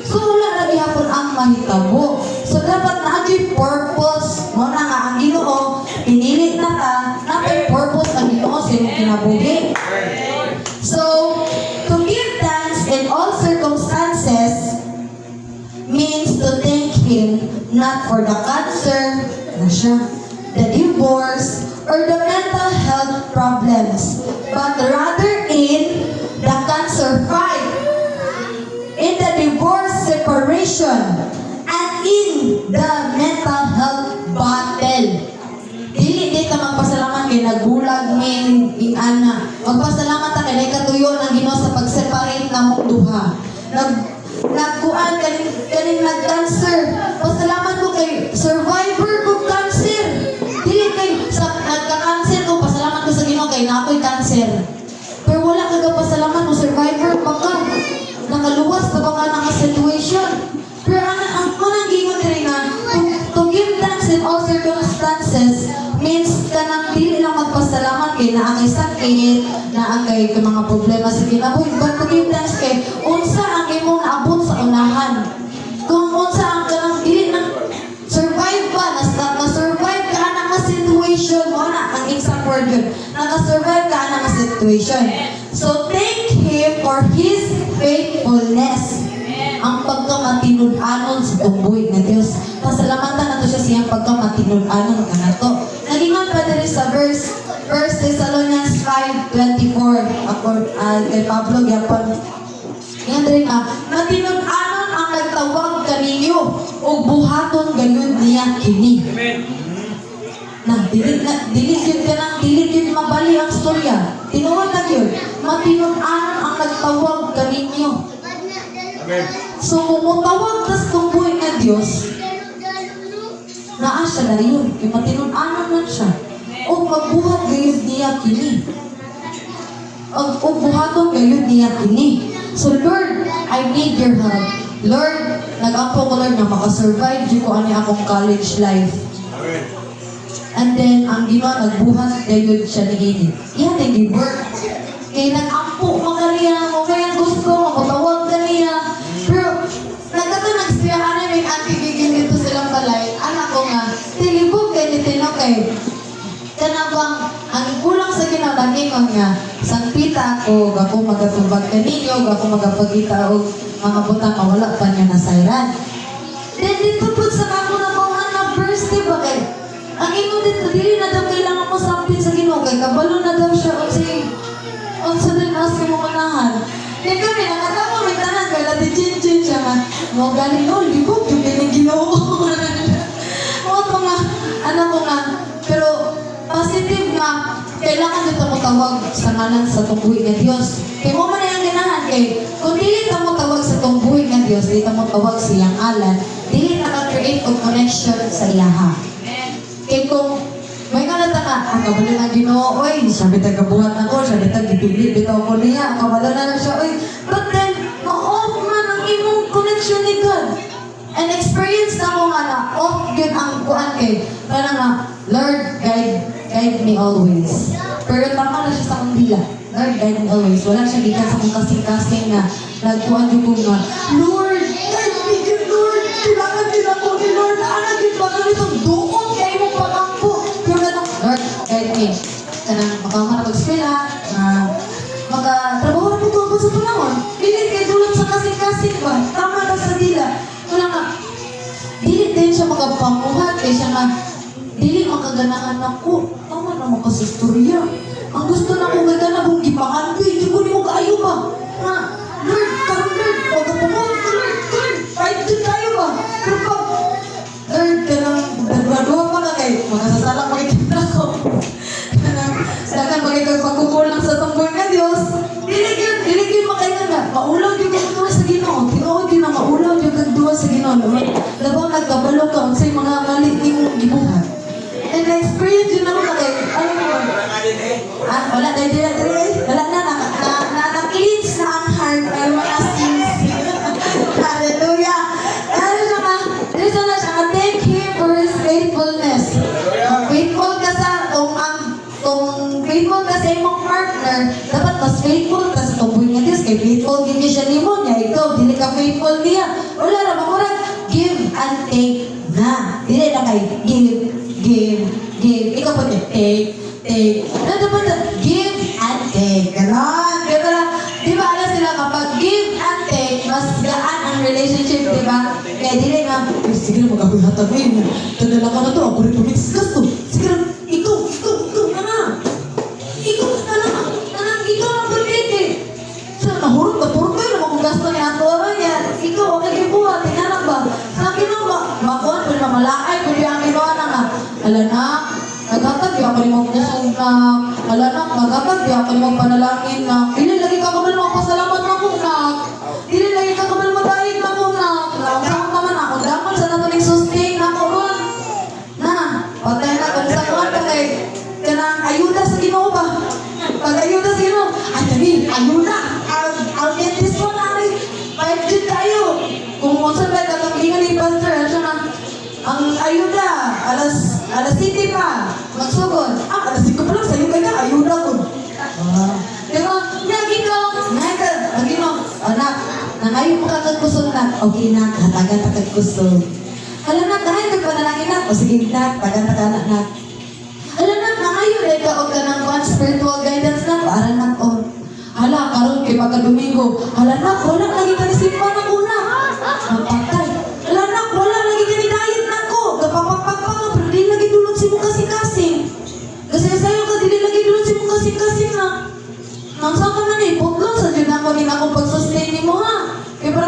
Speaker 2: So, wala na gihapon ang mahitabo. So, dapat na yung purpose mo na nga ang Ginoo, pinili na ka, na may purpose ang Ginoo sa iyong kinabuhi. So, to give thanks in all circumstances means to thank Him not for the cancer, the divorce, or the mental health problems, but rather in the cancer fight, in the divorce separation, and in the mental health battle. Dili ka magpasalamat kay nagbulag in ana. Magpasalamat ta kay katuyon ang Ginoo sa pag-separate na mong duha. Nagkuan kaning nag-cancer. Pasalamat ko kay survivor ko cancer. Dili kay sakit, naagay ka mga problema sa kinabuhi. But to give thanks kay, unsa ang imong naabot sa unahan. Kung unsa ang kanang dili na survive ba, na-survive ka na nga situation mo na, ang exact word yun, naka-survive ka na nga situation. So thank Him for His faithfulness. Ang pagkamatinud-anon sa tumbuhi ng Diyos. Pasalamatan nato siya siyang pagkamatinud-anon ka na to. Nagingon pa din sa First Thessalonians 5:24. Ako, kay Pablo, yapon. Yan rin nga, matinud-anon ang nagtawag kaninyo o buhaton gayon niya kini. Na, dilit yun mabali ang storya. Tinuod na yun. Matinud-anon ang nagtawag kaninyo. So, kung mutawag tas tumbuhin nga Diyos, naa siya na yun. Yung matinud-anon man siya. O magbuhat gayon niya kini. O buhaton gayon niya kini. So, Lord, I need your help. Lord, nag-ampo ko, Lord, na makasurvive di ko ani akong college life. And then, ang ginawa, nagbuhat gayon siya ni Gini. Yan, hindi work. Kaya nag-ampo magaliya mo, kaya gusto ko, makatawag ka niya. Pero, nagsiyahan na may anti-gigin dito silang balay. Anak ko nga, tilibog kayo ni Tinokay. Kanabang, ang kulang sa kinalangingon nga, sangpita ako, ako magatubag kaninyo, ako magapagita o mga butang mawala pa niya na sayran. Then dito po sa ako na mga na birthday ba kay, ang ingon dito, dili na daw kailangan mo sampit sa Ginoo kay kabalo na daw siya unsa din as mo manahan. Kaya kami, nakatamo, may tanan kay lati chin-chin siya nga, mo galing, oh, libog, yung Ginoo. O ko nga, ano ko nga, pero positive nga, kailangan dito mo tawag sa ngalan sa tungbuhi ng Diyos. Kaya mo man yung ginahan kay, kung dili ka mo tawag sa tungbuhi ng Diyos, dili ka mo tawag sa iyang alan, dili naka-create of connection sa iyaha. Kaya kung may kalata ka, ang kabalo na Ginoo, oy, siya bitag kabuhat na ko, siya bitag gipili, bitaw ko niya, ang kabalo na siya, oy. But then, ma-off man ang imong connection ni God. And experience na mo nga na, off yun ang kuan kay, parang nga, Lord, guide me always. Pero tama na siya sa kandila. Lord, guide me always. Wala siya gikan sa kong kasing-kasing na nagkuhan din ko nga, Lord, guide me yun, Lord. Kailangan din ako ni Lord. Anak yun ba ganitong doon kaya mong pagkampo. Pero ganun, Lord, guide me. Kanang makama na mag-eskwela, makatrabaho na po ako sa panahon. Pilit kayo dulot sa kasing-kasing ba? Tama na sa dila. Wala nga, dilit din siya makapamuhat. Kaya siya nga, dili makaganahan ako. Tama naman ka sa istorya. Ang gusto na ko gagana kong gipangan ko, hindi ko ni mo kaayo ba? Nga, Lord, karong Lord, huwag ka pumunta, Lord, fight din tayo ba? Pero pag, Lord, kanang, nagbaduha pa na kayo, magasasalang makikita ko. Dagan magkagpagkukul lang sa tungkol ng Diyos. Dili yun makailan na. Maulaw yung kagduwa sa Ginoo. Tinuod yun na maulaw yung kagduwa sa Ginoo. Labang nagkabalo ka, unsay mga malit yung gibuhat. And na-experience yun naman na kayo. Ano mo ba? Wala tayo dila. Wala na, na-cleanse na ang heart. Ay mga sins. Hallelujah. Ano siya nga? Dito na siya nga. Thank Him for His faithfulness. Faithful ka sa kung faithful ka sa imong partner, dapat mas faithful ka sa tumbuhin nga Diyos. Kaya faithful din niya siya ni mo niya. Ikaw, dili ka faithful niya. Wala na, magmurag, give and take na. Dili na kayo, give. Ikaw po niya, take. Ano dapat na? Give and take. Ganon. Di ba alam sila kapag give and take, mas gaan ang relationship, di ba? Kaya dili na, sige na mag-abuhatag mo yun. Tadala ka na to, ako rin pumitiskas to. Sige na, ikaw na. Ikaw ang pagkiti. So, nahurot ka, puro kayo naman kung gasto niya. Tuwa niya, ikaw, okay kayo buhat, tinanap ba? Sabi na ba, makuhan, kung mamalakay, kung yung ginawa na nga. Alanak, naghatag, yung ako limang kusog na. Alanak, naghatag, yung ako limang panalangin na. Dili lagi ka kabal magpasalamat na kong nak. Dili lagi ka kabal madahig na kong nak. Nakasama naman ako, dapat sa natuling sustain na ko ron. Na, patay na, kung sa kuhan ka kay, kanang ayuda sa Ginoo ba? Pag ayuda sa Ginoo, ay dali, ayuda. I'll get this one, ay, fight din tayo. Kung saan ba, tatanglingan ni Pastor, siya na, ang ayuda, alas 7 pa, magsugod. Alas 5 pa lang, sa'yo ka ayuda ko. kusog na. Okay na, hatagan na kag kusog. Hala na, kahay kag panalangin na. O sige na, tagan na kanak na. Hala na, nangayon ay ka o ka ng spiritual guidance na. Paaran na ko. Hala, karon kay pagka-Domingo. Hala na, wala lagi ka ni simpa na una. Magpatay. Hala na, wala lagi ka ni diet na ko. Kapapagpagpag, pero di lagi dulot si mo kasing-kasing. Kasi sa'yo ka, di lagi dulot si mo kasing-kasing na. Nang saan ka na ni, putlon sa dyan ako din akong pag-sustain ni mo ha. Kaya para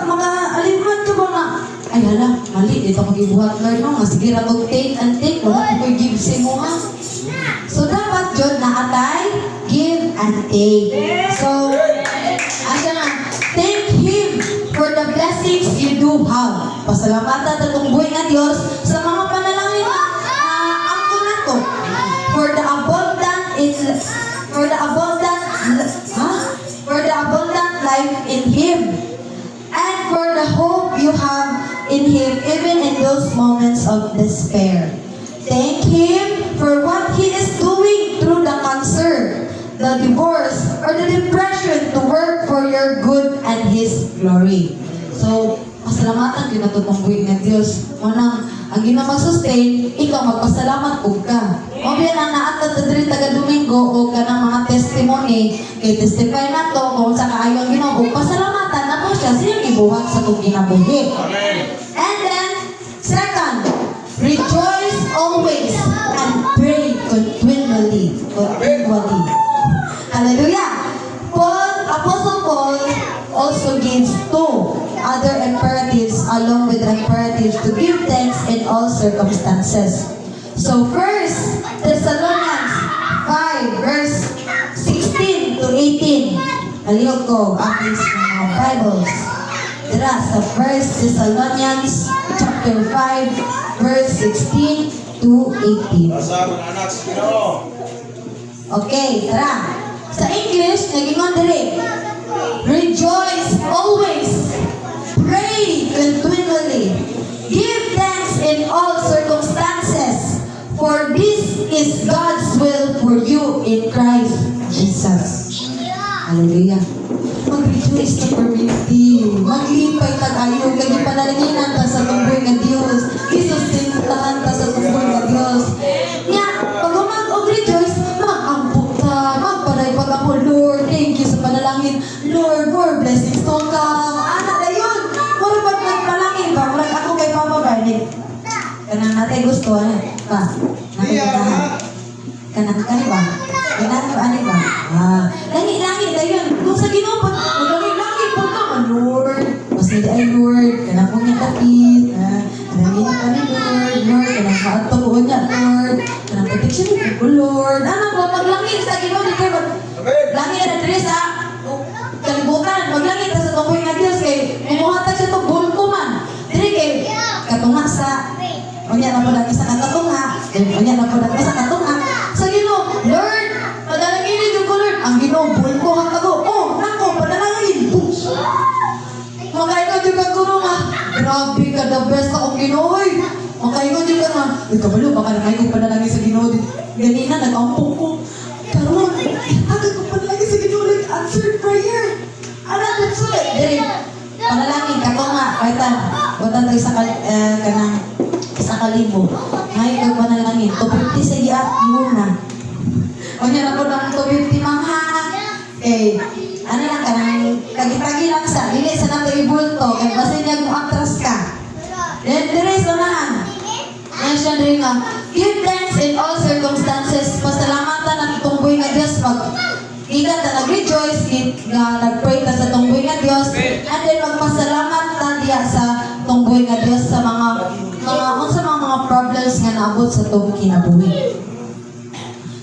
Speaker 2: maka-alimhan ka ba na? Ay hala, mali, dito mag-ibuhat Lord no. Nga sige ra kong take and take, wala ko ko'y give si mo ha. So dapat yun na atay, give and take. So, asya nga, thank Him for the blessings you do have. Pasalamatan at tungboy nga Diyos sa mga panalangin na angko na to. For the abundant life in Him, and for the hope you have in Him, even in those moments of despair. Thank Him for what He is doing through the cancer, the divorce, or the depression to work for your good and His glory. So, pasalamatan kinatutungguin ng Diyos. Unang, ang ginamag-sustain, ikaw magpasalamat og ka. O yan ang naatad na diri taga-Domingo o ka ng mga testimony, kay testify na to kung sa kaayo ang Ginoo. Pasalamatan na mo siya, siyang ibuhat sa itong ginabuhi. And then, second, rejoice always and pray continually. Hallelujah! Apostle Paul also gives two other imperatives along with the imperatives to give thanks in all circumstances. So first, Thessalonians 5 verse 16 to 18. Aliyog ko ang mga Bibles. Tara sa 1 Thessalonians chapter 5 verse 16 to 18. Okay, tara. Sa English, nagingon diri. Rejoice always. Pray continually. Give thanks in all circumstances, for this is God's will for you in Christ Jesus. Hallelujah. Mag-rejoice na permitti. Maglipay tag-ayo. Kaya panalanginan ta sa tumboy nga Diyos. Isustintahan ta sa tumboy nga Diyos. Nga, pag mag-rejoice, mag-ampuk ta, magparay pag-apo, Lord, thank you sa panalangin. Lord, more blessings to come. Anak na yun. More pag nagpalangin ba? Murag ako kay Papa Barney. Kanang natin gusto, ano? Pa, nakikitahan. Kanang kani ba? Kanang ano ba? Langit-langit na yun. Kung sa Ginoo, langit-langit po ka, Lord. Mas hindi ay Lord. Kanang po niya kapit. Kanang niya kami, Lord. Lord, kanang kaatog po niya, Lord. Kanang protection niya po, Lord. Ano ba? Maglangit sa Ginoo. Langit na Dres, kalibutan. Maglangit sa tungkoy nga Diyos. Kay, imuhatag siya itong bulko man. Diri kay, katunga sa Onya na po lang isa katatunga. Onya na po lang isa katunga. Sa Ginoo, Lord, padalangin yung ko, Lord. Ang Ginoo, bulko ang tago. Oh, nako, padalangin. Makaingon yung kaguro nga. Grabe ka, the best akong Ginoo. Makaingon yung ka nga. Kabalo, baka nangay kong padalangin sa Ginoo. Ganina, nag-ampong ko. Karoon, agad ko padalangin sa Ginoo. Like, answered prayer. Alam, that's it. Diri, panalangin, katunga. Kaitan, watan tayo sa kalibo. Ngayon kag panalangin, 250 sa giat muna. O niya na po ng 250 mangha. Eh, ano lang ka nang kagitagi lang sa, dili sa nato ibulto, kaya basta niya kung atras ka. Then, the rest na. Yan siya rin nga, give thanks in all circumstances. Pasalamatan ang tungboy nga Diyos. Ikat na nag-rejoice, nag-pray ka sa tungboy nga Diyos, and then magpasalamat na diya sa tungboy nga Diyos sa mga problems nga naabot sa itong kinabuhi.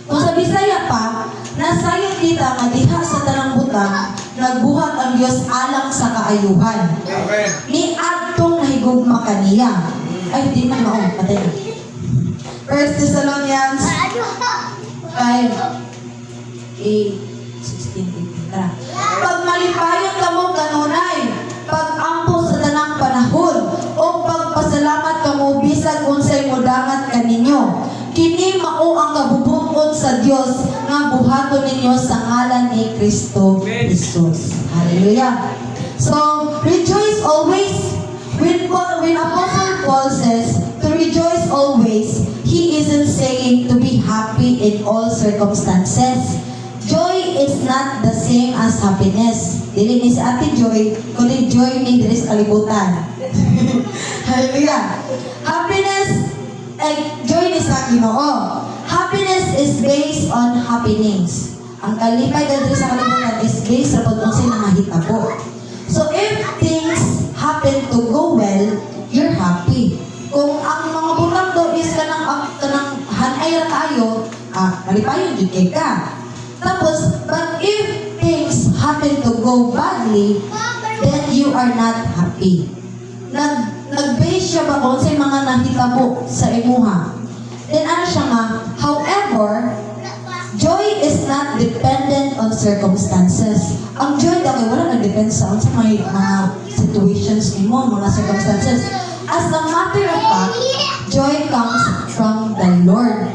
Speaker 2: Kung sa Bisaya pa, nasayot kita nga diha sa tanang butang, nagbuhat ang Diyos alang sa kaayuhan. Ni adtong nahigugma kaniya. Ay, di na maong, patay na. 1 Thessalonians 5, 16, 18. Pag malipayon ka mo kanunay, pag-ampo sa tanang panahon, o pagpasalamat ka mo bisag unsay mudangat kaninyo. Kini mao ang kabubukod sa Dios nga buhaton ninyo sa ngalan ni Kristo Jesus. Hallelujah. So, rejoice always. When Apostle Paul says to rejoice always, he isn't saying to be happy in all circumstances. Joy is not the same as happiness. Dili ni sa Ate Joy, kundi joy ni dili sa kalibutan. Hallelujah. Happiness, joy ni sa Ginoo. Happiness is based on happenings. Ang kalipay dili sa kalibutan is based sa pag-unsay nangahitabo. So if things happen to go well, you're happy. Kung ang mga butang do is kanang hanay ra kayo, kalipayon jud kay ka. Tapos, but if things happen to go badly, then you are not happy. Nag-base siya ba kung sa mga nahitabo sa imuha? Then ano siya nga, however, joy is not dependent on circumstances. Ang joy daw ay wala nag-depend sa mga situations mo, mga circumstances. As a matter of fact, joy comes from the Lord.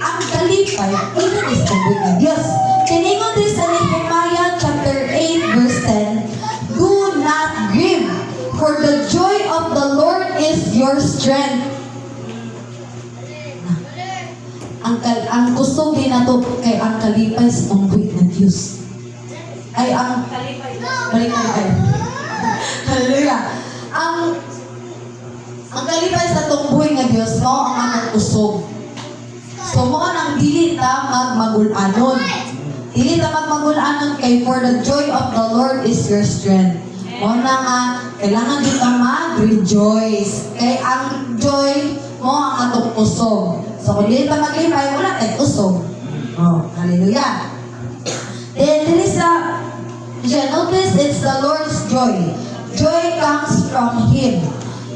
Speaker 2: Ang kalipay, ito is kabuhi ng Diyos. Tiningon din sa Nehemiah chapter 8 verse 10, do not grieve, for the joy of the Lord is your strength. Ang kusog din na to kay ang kalipay sa kabuhi ng Diyos. Ay, ang kalipay. Hallelujah. Ang kalipay sa tungbuhay nga Diyos mo ang among kusog. So mo nang dili ta magmagulanon. Dili ta magmagulanon kay for the joy of the Lord is your strength. Mo na nga kailangan din ka mag-rejoice. Kay ang joy mo ang atong kusog. So kung dili ta maglipay, wala kay kusog. Oh, hallelujah. Then there is notice it's the Lord's joy. Joy comes from Him.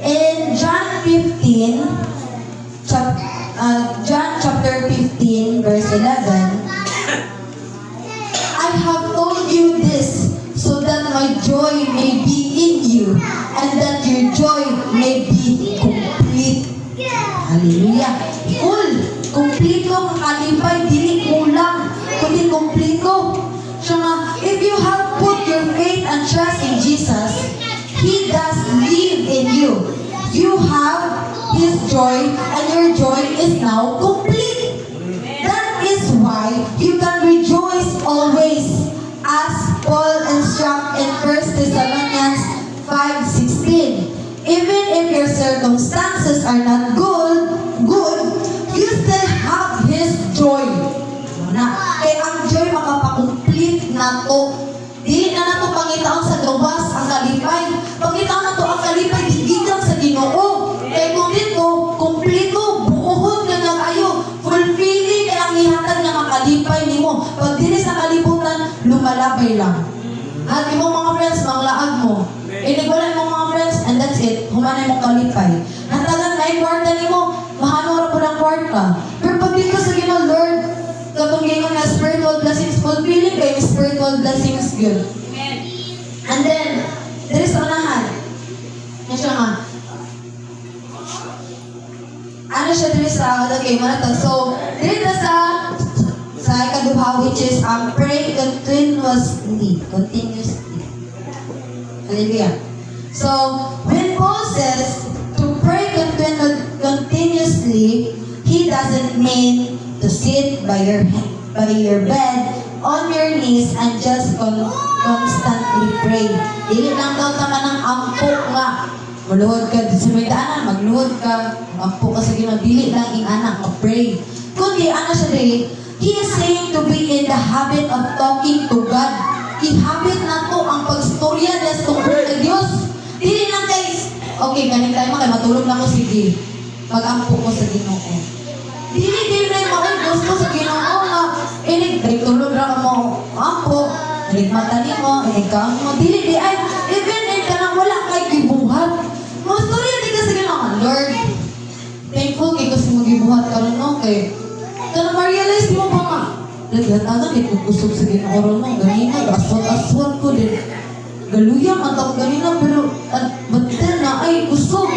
Speaker 2: In John 15, John chapter 15, verse 11, I have told you this so that my joy may be in you and that your joy may be complete. Hallelujah. Full. Kumplito ang kalipay, dili kulang, kundi kumplito. So nga, if you have put your faith and trust in Jesus, He does live in you. You have His joy, and your joy is now complete. That is why you can rejoice always, as Paul instructs in 1 Thessalonians 5:16. Even if your circumstances are not good, you still have His joy. Kaya ang joy makapakomplete na to. Dili na nato pangitaon sa gawas ang kalipay. Pangitaon na to ang kalipay gigikan sa Ginoo. Kaya kung dito, kumpleto, buuhod ka ng ayo, fulfilling kaya ang ihatag nga makalipay nimo. Pag dili sa kalibutan, lumalabay lang. At imong mga friends, manglaag mo. Inigwala imong mga friends, and that's it. Humanay mong kalipay. Hatagan na yung kwarta nimo, mahanora po ng kwarta. Pero pag dito sa Ginoo, Lord, katong gingon nga spiritual blessings, fulfilling kayo spiritual blessings good.
Speaker 3: Amen.
Speaker 2: And then, there is unahan. Yan siya nga. Ano siya dito sa, okay, manatag. So, dito sa ikaduha, which is pray continuously. Hallelujah. So, when Paul says to pray continuously, he doesn't mean to sit by your bed on your knees and just constantly pray. Dili lang daw tama ng ampo nga. Maluhod ka sa may daanan, magluhod ka, ampo ka sa Ginoo, dili lang ing anak mag-pray. Kundi ano siya dili, he is saying to be in the habit of talking to God. I-habit na to ang pagstorya des tungkol kay Dios. Dili lang kay, okay, ganit tayo makay matulog na ko, sige. Mag-ampo ko sa Ginoo. Dili na yung mga gusto sa Ginoo nga tulog lang mo ampo, mata ni mo, ikaw mo, dili ay even if ka nang wala kay gibuhat, mga storya di ka sa Ginoo. Lord, thankful kay kasi mo gibuhat karon no kay kana ma-realize mo ba nga nagatagan kay kusog sa Ginoo ron no ganina aswat ko din galuyang ang tao ganina pero but then na ay kusog.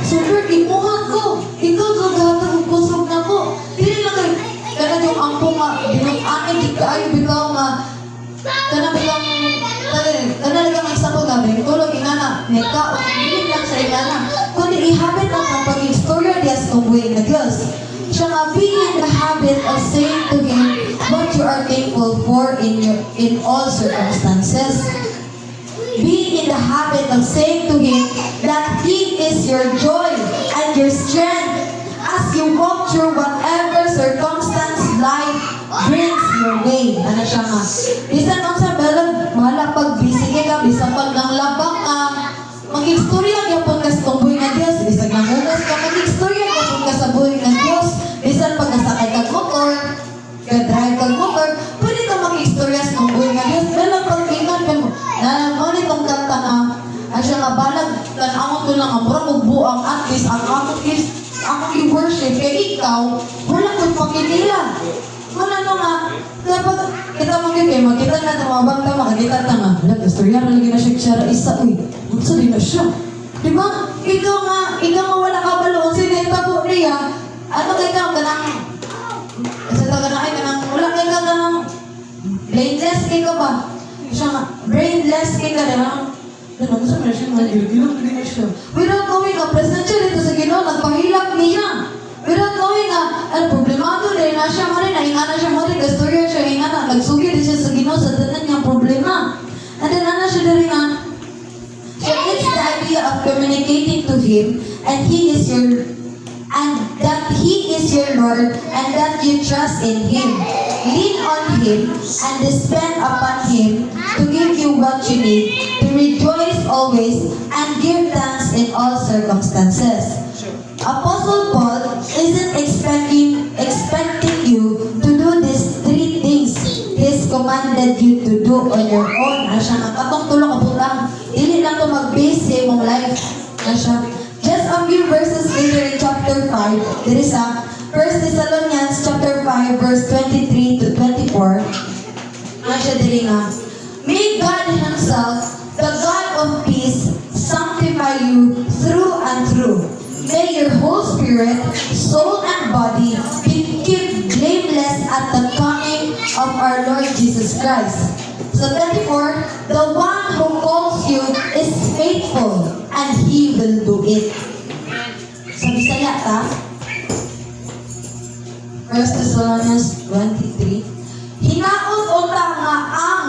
Speaker 2: So Lord, imuhat ko. Ikaw gagata ng kusog na ko. Dili lang kayo. Kana yung ampo nga, binang-anay, di kaayo bitaw nga. Kana lang nga, be in the habit of saying to Him what you are thankful for in all circumstances. Be in the habit of saying to Him that He is your joy and your strength as you walk through whatever circumstance life brings your way. Ano siya nga? Bisan ang sa balag, mahala pag busy ka, bisan pag nang labang ka, mag-istorya ka po ka sa buhay nga Diyos, bisan nang hugas ka, mag-istorya ka po ka sa buhay nga Diyos, bisan pag nasakay kag motor, ka-drive kag motor, pwede ka mag-istorya sa buhay nga Diyos, balang pag-ingat ka mo. Nalaman itong kanta nga, ay siya nga balag, tanawang ko lang, amura mo buang, at least, ang akong i-worship, kaya ikaw, wala kong pakinilan. Wala no nga, kapag kita magiging, makita na ito, mga bangta, makikita na nga, istorya na lagi na siya isa, uy, unsa din na siya. Diba? Ikaw nga wala ka baloon, sinita po niya, ano kaya ka ganang, kasi ito ganang, wala kaya ka ganang, brainless kaya ka ba? Siya nga, brainless kaya ka ganang, ganang, saan na siya, nalilog na siya. Without knowing nga, present siya dito sa Ginoo, nagpahilak niya. Without knowing nga, problemado rin na siya marin, nahinga na siya marin, gastorya siya, hinga na, nagsugi din siya sa Ginoo sa tanan niyang problema. And then, ano siya rin nga, so it's the idea of communicating to Him, and that He is your Lord, and that you trust in Him. Lean on Him, and depend upon Him to give you what you need, to rejoice always, and give thanks in all circumstances. Apostle Paul isn't expecting you to do these three things He's commanded you to do on your own. Asya nga, katong tulong ka lang. Dili lang to mag-base sa imong life. Asya. Just a few verses later in chapter 5, there is a 1 Thessalonians chapter 5, verse 23 to 24. Asya dili nga, may God Himself, the God of peace, sanctify you through and through. May your whole spirit, soul, and body be kept blameless at the coming of our Lord Jesus Christ. So 24, the one who calls you is faithful, and He will do it. Sa Bisaya ta, 1 Thessalonians 23, hinaot unta nga ang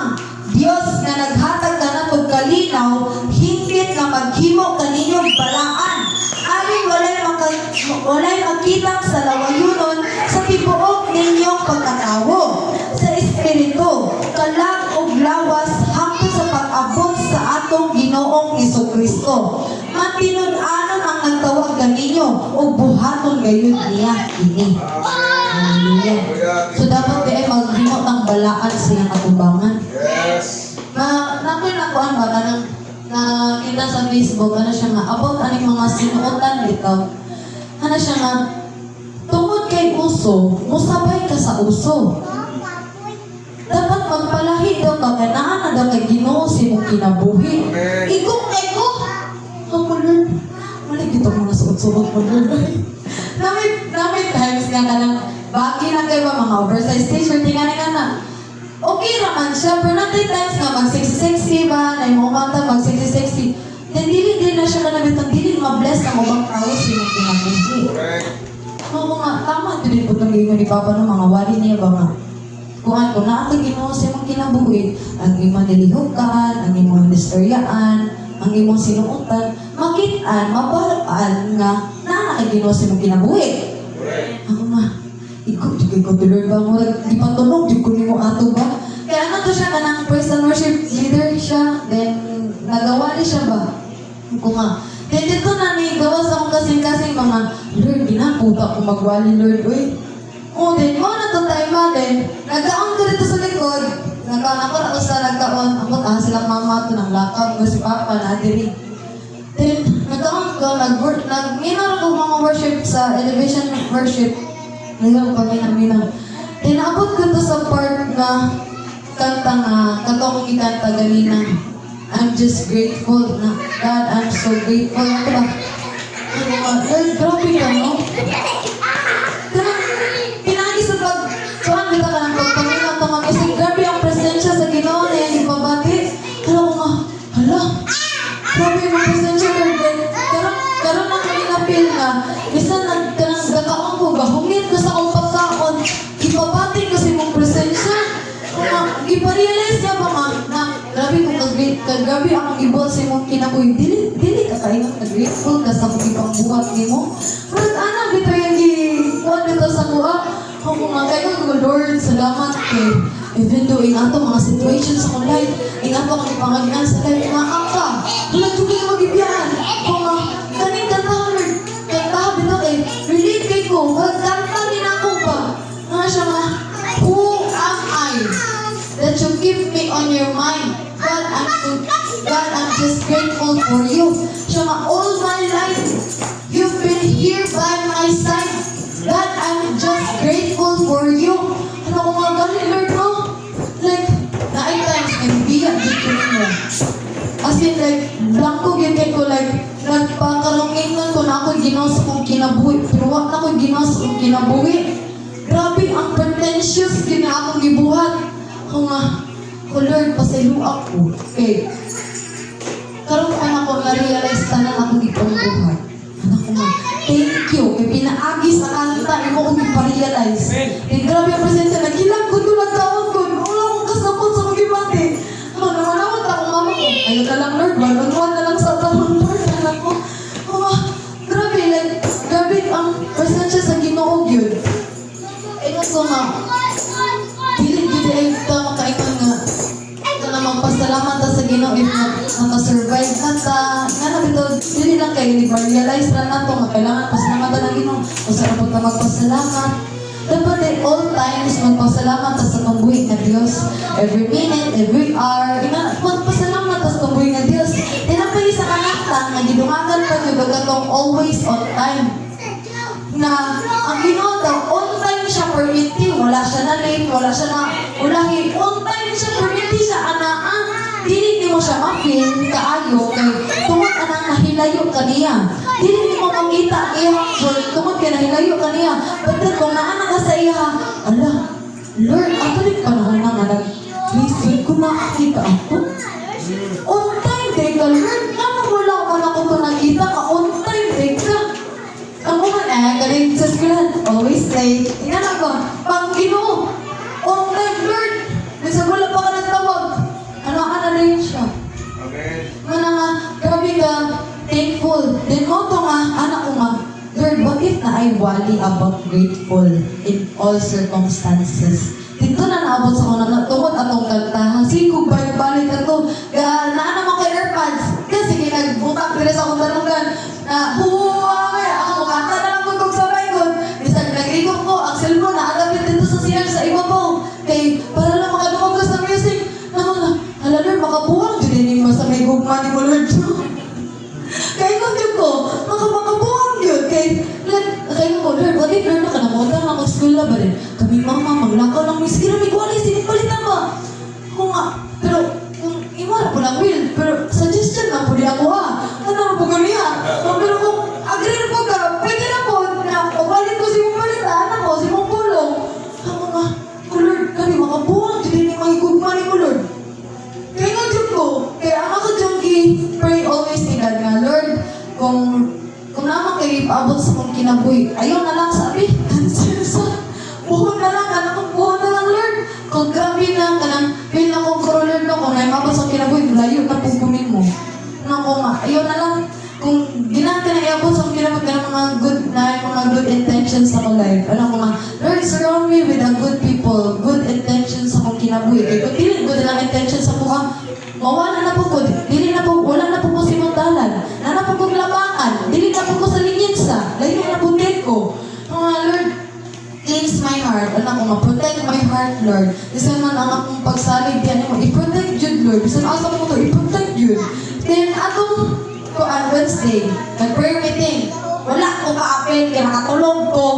Speaker 2: Dios nga naghatag kanatong kalinaw, hingpit nga maghimo kaninyong balaan. Aring walay makitang sa lawayunon sa tibuok ninyong pagkatawo sa Espiritu, kalag ug lawas hangtod sa pag-abot sa atong Ginoong Hesukristo. Matinud-anon ang nagtawag kaninyo ug buhaton gayon niya kini. Hallelujah. So dapat kay maghimo ng balaan sa iyang katubangan.
Speaker 1: Yes.
Speaker 2: Nakoy nakuan ba kanang nakita sa Facebook, ano siya nga, about aning mga sinuotan bitaw. Ano siya nga, tungod kay uso, musabay ka sa uso. Dapat magpalahi daw ka, ganaan na daw kay Ginoo si mong kinabuhi. Igong. Ako Lord, mali kita mga suot-suot mo Lord. Namay times nga ka lang, bagi na kayo ba mga oversized t-shirt, tingnan nga na. Okay naman siya, pero natin times nga mag-sexy-sexy ba, na yung umanta mag-sexy-sexy. Then dili na siya kanabit, ang dili ma-bless na mo bang tao siya yung kinabuhi. Oo nga, tama ito din po itong gingon ni Papa ng mga wali niya ba nga. Kung ano, naatag Ginoo siya mong kinabuhi, ang imong nilihukan, ang imong nistoryaan, ang imong sinuotan, makitaan, mabalaan nga, naatag Ginoo siya mong kinabuhi. Ako nga, ikot ko tuloy ba mo, di pa tunog, di ko ni mo ato ba? Kaya ano to siya, kanang praise and worship leader siya, then nagawa ni siya ba? Ako nga, then dito na ni gawa sa akong kasing-kasing mga, Lord, ginaputa ko magwali, Lord, uy. O, then mo na to tayo ma, then nagaon ko dito sa likod, nagkaon ako na usa, nagkaon, ako silang mama to, nang lakab ko si Papa, na diri. Then, nagkaon ko, nag-minor ako mga worship sa elevation worship, ngayon kami namin tinabot ko to sa part na kanta nga, katong ikanta ganina. I'm just grateful na, God, I'm so grateful. Ano ba? Lord, grabe ka, no? Pinagis sa pag-suhan kita ka ng pagpanginoon ito nga kasi grabe ang presensya sa Ginoo na yan, ipabati. Hala ko nga, grabe yung presensya, Lord. Karoon lang kami na-feel nga, isa nagkakaon ko ba, humit ko sa grabe akong ibuhat sa imong kinabuhi. Dili ka kayo grateful ka sa mga ibang buhat nimo. But bito yung kuwan dito sa kuha. Ako nga kayo, Lord, salamat kay even though in ato mga situations sa akong life, in ato ang ipangagian sa life, nga ka. Wala ko kayo mag-ibiyan. Ako nga, kaning kantahan, Lord. Kantahan bito kay, relate kay ko. Kanta din ako ba? Nga siya nga, who am I? That you keep me on your mind. God, I'm just grateful for you. Siya nga, all my life, you've been here by my side. God, I'm just grateful for you. Ano ko nga galing, Lord, no? Like, na-ay times, nagbiyak dito mo. As in, like, blanco gigit ko, like, nagpakalungin ko na ako'y ginos kong kinabuhi. Pero wak na ako'y ginos kong kinabuhi. Grabe, ang pretentious gina akong gibuhat. Ako nga, Lord, pasaylo ako. Okay. Karoon ka na ako na-realize ka na akong ipangbuhat. Anak ko nga, thank you. Kaya pinaagi sa kanta, imo kong iparealize. Eh, grabe ang presensya. Naghilang ko doon ang tawag ko. Wala akong kasapot sa magibati. Ako naman ako, ako mama ko. Ayun na lang, Lord. One-on-one na lang sa tawag, Lord. Anak ko. Grabe, like, grabe ang presensya sa Ginoo yun. Ayun ko nga, Dili ka makaingon nga magpasalamat ta sa Ginoo if naka-survive ka ta. Nga na bito, dili lang kayo ni-realize na nato nga kailangan pasalamatan ng Ginoo. Kung saan po ta magpasalamat. Dapat at all times magpasalamat ta sa pambuhi na Diyos. Every minute, every hour, magpasalamat ta sa pambuhi na Diyos. Tinapay sa kanakta nga gidungagan pa nyo bagatong always on time. Na ang Ginoo daw, on time siya permitti, wala siya na late, wala siya na ulahi, on time siya permitti siya, anaan, dili mo siya ma-feel kaayo, kay tungod anang nahilayo kaniya, dili mo makita iyang word, tungod kay nahilayo kaniya, but kung naana ka sa iya, ala, Lord, ato rin panahon na nga nag-please, kung nakakita ako, on time, day ka, Lord, ano wala man ako ito nakita ka, on time, day ka. Ang mga galing sa eskwelahan, always late. Tingnan ako, pang Ginoo, on time, Lord. Minsan wala pa ka nagtawag. Ano ka na rin siya? Mana nga, grabe ka, thankful. Then mo to nga, anak ko nga, Lord, what if na I wali about grateful in all circumstances? Dito na naabot sa kong tungod atong kantahan. Sige, kung balik ka to, naana mo kay AirPods. Kasi nagbutak pila sa akong tanungan, na huwag, ako kanta na lang kung sabay ko. Bisag nag-ikot ko, ang cellphone na agapit dito sa CR sa iba po. Kay, para lang makadumog ka sa music. Naman na, hala Lord, makabuwang dyan mo sa may gugma ni mo Lord. Kaya kung yun ko, makabuwang yun. Kaya ko, Lord, what if Lord, nakanamutan ako school na ba rin? Kami mama, maglakaw ng miski na may quality, sinipalitan ba? Ako nga, pero, iwala po lang, Will, pero suggestion lang po di ako ano po kaniya? Pero kung agree na po ka, pwede na po na umalit ko si mong palitan, ako, si mong pulong. Ako nga, Lord, kami makabuwang, hindi ni mahigugma ni mo, Lord. Kaya nga dyan ko, kaya ang ako dyan pray always ni God nga, Lord, kung naman kayo ipaabot sa kong kinabuhi, ayaw na lang sabi, buhon na lang, anak kong buhon na lang, Lord. Kung grabe na, kanang, feel na kong Lord, no, kung naimabot sa kinabuhi, layo na pupunin mo. Ako nga, ayaw na lang, kung ginaan ka na iabot sa kinabuhi, ka ng mga good intentions sa akong life. Ano ko nga, Lord, surround me with the good people, good intentions sa akong kinabuhi. Kaya kung dili good lang intentions sa kuha, mawala na po ko, dili na po, wala na po ko simuntalan, na po kong labangan, dili na po ko sa linyinsa, layo na po ko. Lord, cleanse my heart. Anak ko, ma-protect my heart, Lord. Isa man ang akong pagsalig yan mo, i-protect yun, Lord. Isa na asa mo to, i-protect yun. Then, atong Wednesday, nag-prayer meeting. Wala ko ka-apel, kaya nakatulog ko.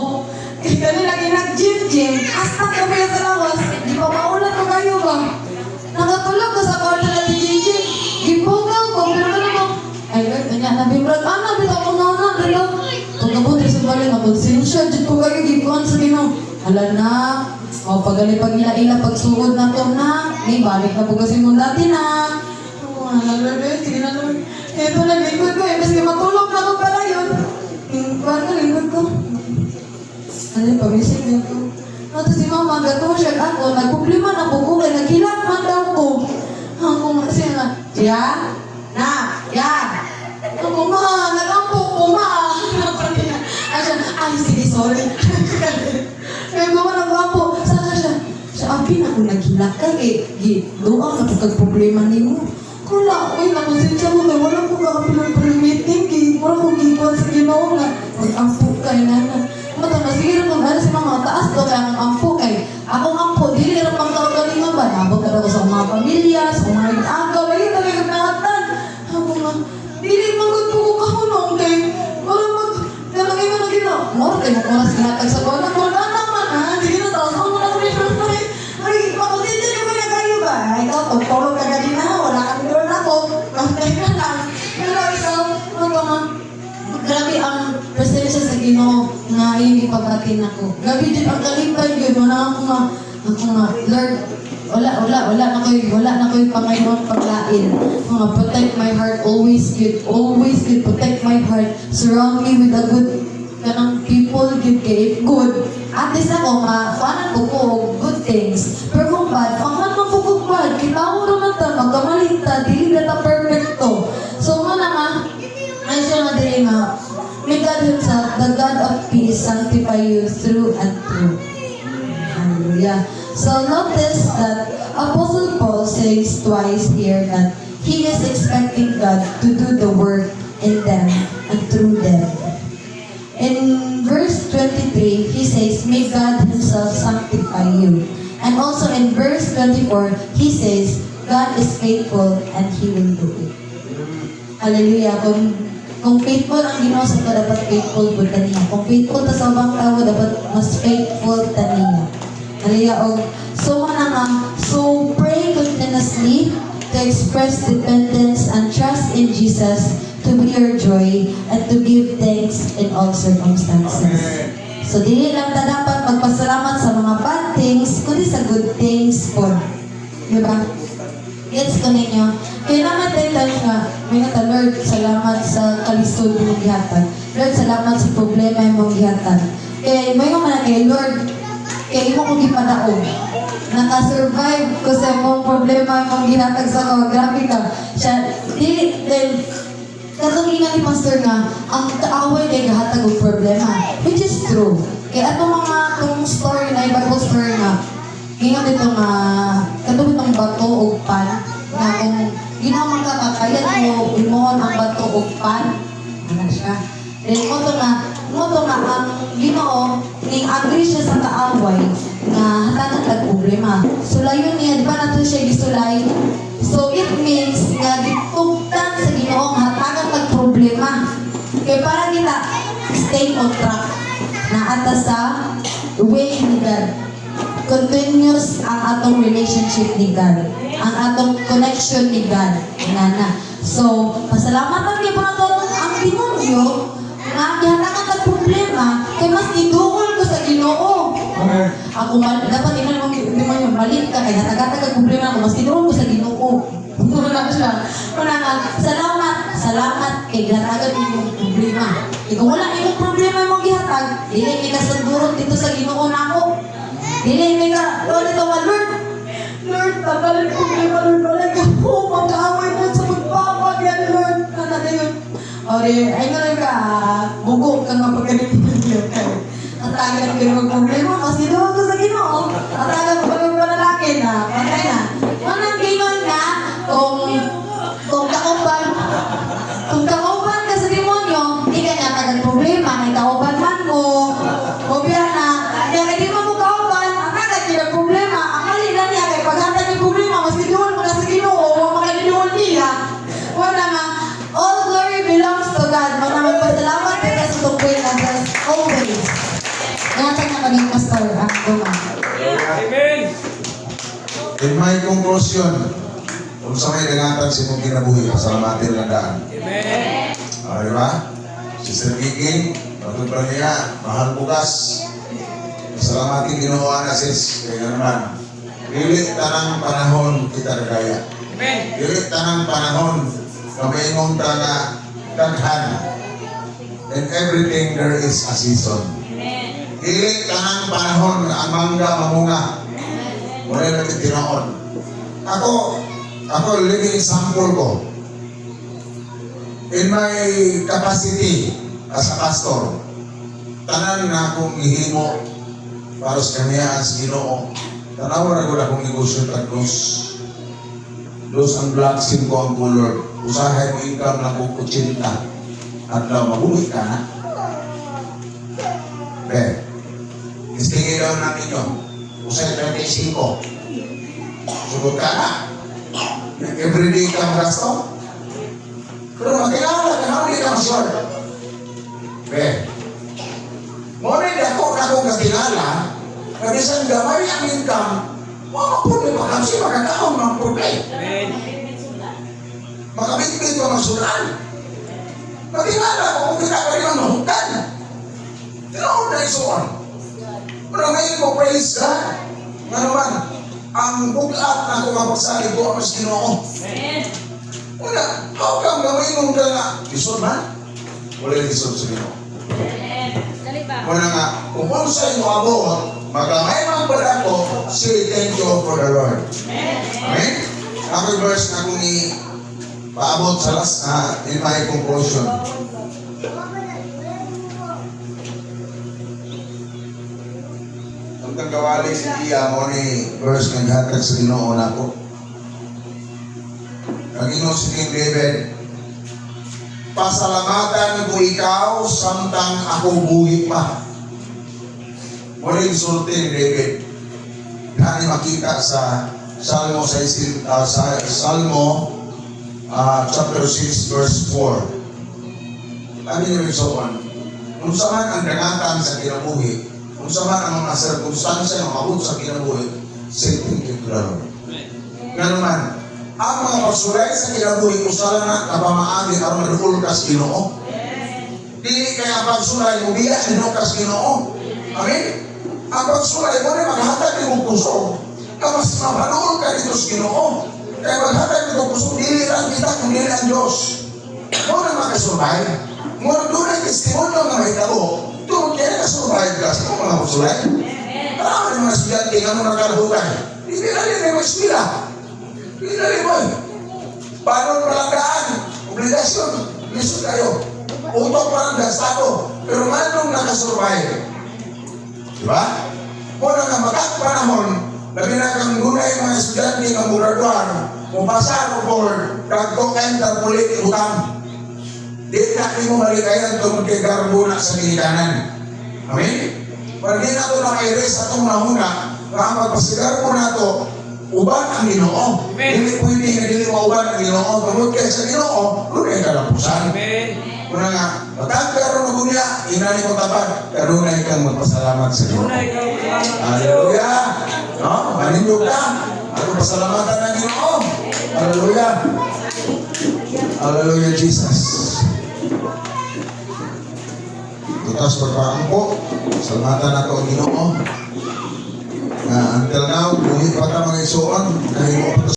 Speaker 2: Kaya kanina nag-gym. Hasta ko ba sa lawas? Di pa maulan ko kayo ba? Nakatulog ko sa kwarto na gym. Gipugaw ko, pero ano mo? Ay, Lord, kanya nabimrag. Nabitaw ko na, dalaw. Pagkabuti sa bali na konsensya, dyan ko kayo gipuan sa Ginoo. Hala na, pagali pag ila-ila pagsugod na to na, may balik na po kasi mong dati na. Sige na Lord. Ito na lingkod ko kasi matulog na ko pala yun. Parang lingkod ko. Ano yung pabisip din ko. Ito si mama, gato siya ako, nagproblema na po ko, kaya naghilat man daw ko. Ako nga siya nga, Ya? Na? Ya? Ako ma, nagampo ko ma. Ay, sige, sorry. Kaya ko nagampo. Saka siya, abin ako naghilakay doon na pagka-problema nimo. Kula, uy, nakonsensya mo kay wala ko kakapilang-pilang-meeting wala ko gigwan sa Ginoo nga mag-ampo kay nana. Mata na sige rin kung sa mga taas do kaya ang ampo kay akong ampo dili ra pang kaugalingon ba nabot ka ko sa mga pamilya, sa mga agaw, lagi kami nagnaatan. Ako nga, dili magud ko kahunong kay wala mag nalagay mo na gino. Moro kay mo oras ginatag sa wala ko na naman ha. Sige na taos mo na ko ni ay, makutintin ko na kayo ba? Ikaw, tugtulog ka ganina, wala ka nito na ako. Kamuntay ka lang. Pero ikaw, grabe ang presensya sa Ginoo nga yung ipabatin ako. Grabe din ang kalipay yun. Wala ako nga, Lord, wala na ko'y Panginoon paglain. Mga protect my heart, always good, protect my heart. Surround me with a good kanang people give kay good. At least ako, maafanan ko good things. Pero kung bad, pangman magpukog bad. Kitawa naman ta, magkamalit ta, dili na ta perfecto. So nga, ay siya nga dili nga, may God Himself, the God of peace, sanctify you through and through. Hallelujah. So notice that Apostle Paul says twice here that he is expecting God to do the work in them and through them. In verse 23, he says, may God Himself sanctify you. And also in verse 24, he says, God is faithful and He will do it. Hallelujah. Kung faithful ang Ginoo sa ito, dapat faithful po niya. Kung faithful ta sa ubang tao, dapat mas faithful ta niya. Hallelujah. So pray continuously to express dependence and trust in Jesus to be your joy and to give thanks in all circumstances. So, dili lang ta dapat magpasalamat sa mga bad things, kundi sa good things po. Diba? Gets ko ninyo? Kaya naman tayo nga, may nga Lord, salamat sa kalisod mong gihatan. Lord, salamat sa problema mong gihatan. Kaya may nga man kay Lord, kaya mo kong gipadaog. Nakasurvive ko sa mong problema mong gihatag sa ko. Grabe ka. Siya, katunginan ni Pastor nga, ang kaaway kay gahatag og problema. Which is true. Kaya atong itong story na, Bible story nga, ingat ito nga, katong itong bato o pan, nga kung ginawa magkakakayan mo, imohon ang bato o pan, ano siya. Then, mo to nga, ang Ginoo, ning agree siya sa kaaway, nga hatagan tag problema. Sulayon niya, di ba nato siya gisulay? So, it means nga gitugtan sa Ginoo nga hatagan tag problema. Kaya para kita stay on track na ata sa way ni God. Continuous ang atong relationship ni God. Ang atong connection ni God. Nana. So, pasalamat ang ipaton ang demonyo nga gihatagan tag problema kay mas niduol ko sa Ginoo. Ako dapat inan mo demonyo malit ka kay hatagan tag problema ko mas niduol ko sa Ginoo. Wala siya. Wala nga, salamat kay gihatagan imong problema. Kung wala imong problema mong gihatag, dili may kasandurot dito sa Ginoo nako. Dili may ka, Lord, Lord, tagal yung problema, Lord, wala ka po, mag-aaway na sa magpapag yan, Lord. Ano na yun? O, ay nga lang ka, bugok ka nga pagkalimutan niyo kayo. Hatagan kayo ng problema, mas niduwa ko sa Ginoo. Hatagan ko ng lalaki na, patay na. Manang Ginoo na, kung kauban ka sa demonyo, hindi ka niya tagang problema, may kauban man mo. Obya na, kaya hindi mo kauban, ang agad niya problema. Ang mali lang niya, kaya paghatag yung problema, mas niduwal mo na sa Ginoo, huwag makaliduwal niya. Wala nga, all glory belongs to God. Magpasalamat ka sa tungkol na Diyos, always. Ingatan na kaming pastor, ang duman.
Speaker 3: Amen.
Speaker 1: In my conclusion, kung sa may nangatan si mong kinabuhi, pasalamatin lang daan.
Speaker 3: Amen.
Speaker 1: Di ba? Sister Kiki, patun pa niya, mahal bukas. Salamatin ginawa na sis, kaya naman. Dili tanang panahon kita nagaya.
Speaker 3: Amen.
Speaker 1: Dili tanang panahon na maingong ta na daghan. In everything there is a season. Dili tanang panahon na ang mangga mamunga. Muna natin tinoon. Ako, Ako, living example ko. In my capacity as a pastor, tanan na akong ihimo para sa kaniya as Ginoo. Tanawa na akong negosyo at Los ang black sin ko ang color. Usahay mo income na ko 80 at daw mabuhay ka na. Be, istingin daw natin yun. Usahay 35. Sugod ka na. Everyday ka magasto. Pero makilala ka na, hindi ka masyon. Be, ngunit ako kakilala, na bisan gamay ang income, mga problem, kasi makakaon mga problem.
Speaker 3: Amen.
Speaker 1: Makabitbit pa masulan. Makilala ko kung kinakari ng mahutan. Tinoon na isuon. Pero ngayon ko praise God. Nga naman, ang buglat na kung mapagsalig ko ang mas Ginoo. Una, how come gamay mong ka nga? Isod man? Wala yung isod sa Ginoo. Una nga, kung kung sa'yo mo abot, magamay mang pala ko, say thank you for the Lord. Amen? Ako yung verse na kung paabot sa last in my conclusion. Ang kawali si Iya mo ni verse ng hatag sa Ginoo na ko. Ang Ginoo si King David, pasalamatan ko ikaw samtang ako buhi pa. Muna yung sulti ni David. Kani makita sa Salmo chapter 6 verse 4. Ano yung reason? Kung saan ang dangatan sa kinabuhi, kung saan ang mga circumstansya na mabot sa kinabuhi, say thank you to the Lord. Nga naman, ang mga pagsulay sa kinabuhi, kung saan na kapamaagi ang madukul kas Ginoo. Dili kaya pagsulay mo biya, Ginoo kas Ginoo. Amen? Ang pagsulay mo na maghatag ni mong puso, na mas mapanuol ka dito sa Ginoo. Kaya maghatag nito puso, dili lang kita, kundi ang Diyos. Mo na makasurvive. Mo na doon ang testimonyo nga may tabo. Doon kaya nakasurvive ka sa mga pusulay. Marami ng mga estudyante nga mo nakalahutan. Hindi na rin may eskwila. Hindi na rin mo. Paano palanggaan? Obligasyon. Lisod kayo. Utok parang gastado. Pero manong nakasurvive. Diba? Mo na nga magkakpanahon, labi na kang gunay mga estudyante ng buraduan, mupasa o board, kagko-enter pulit utang. Di natin mo malikayan itong magkigarbo na sa kinikanan. Amen? Pag di na ito na-iris atong nahuna, nga magpasigarbo na ito, uban ang Ginoo. Hindi pwede nga dili mauban ang Ginoo. Tungkol kayo sa Ginoo, lunay kalapusan.
Speaker 3: Amen.
Speaker 1: Kuna nga, matagkaroon na gunya, inani mo tapat, karunay kang magpasalamat sa Ginoo.
Speaker 3: Tunay ka, salamat.
Speaker 1: Hallelujah! No? Manindog ka. Ako pasalamatan ng Ginoo. Hallelujah! Hallelujah, Jesus. Tutas pagkaampo, salamatan na ito ang Ginoo. Until now, buhay pa ka mga isuon, dahil mo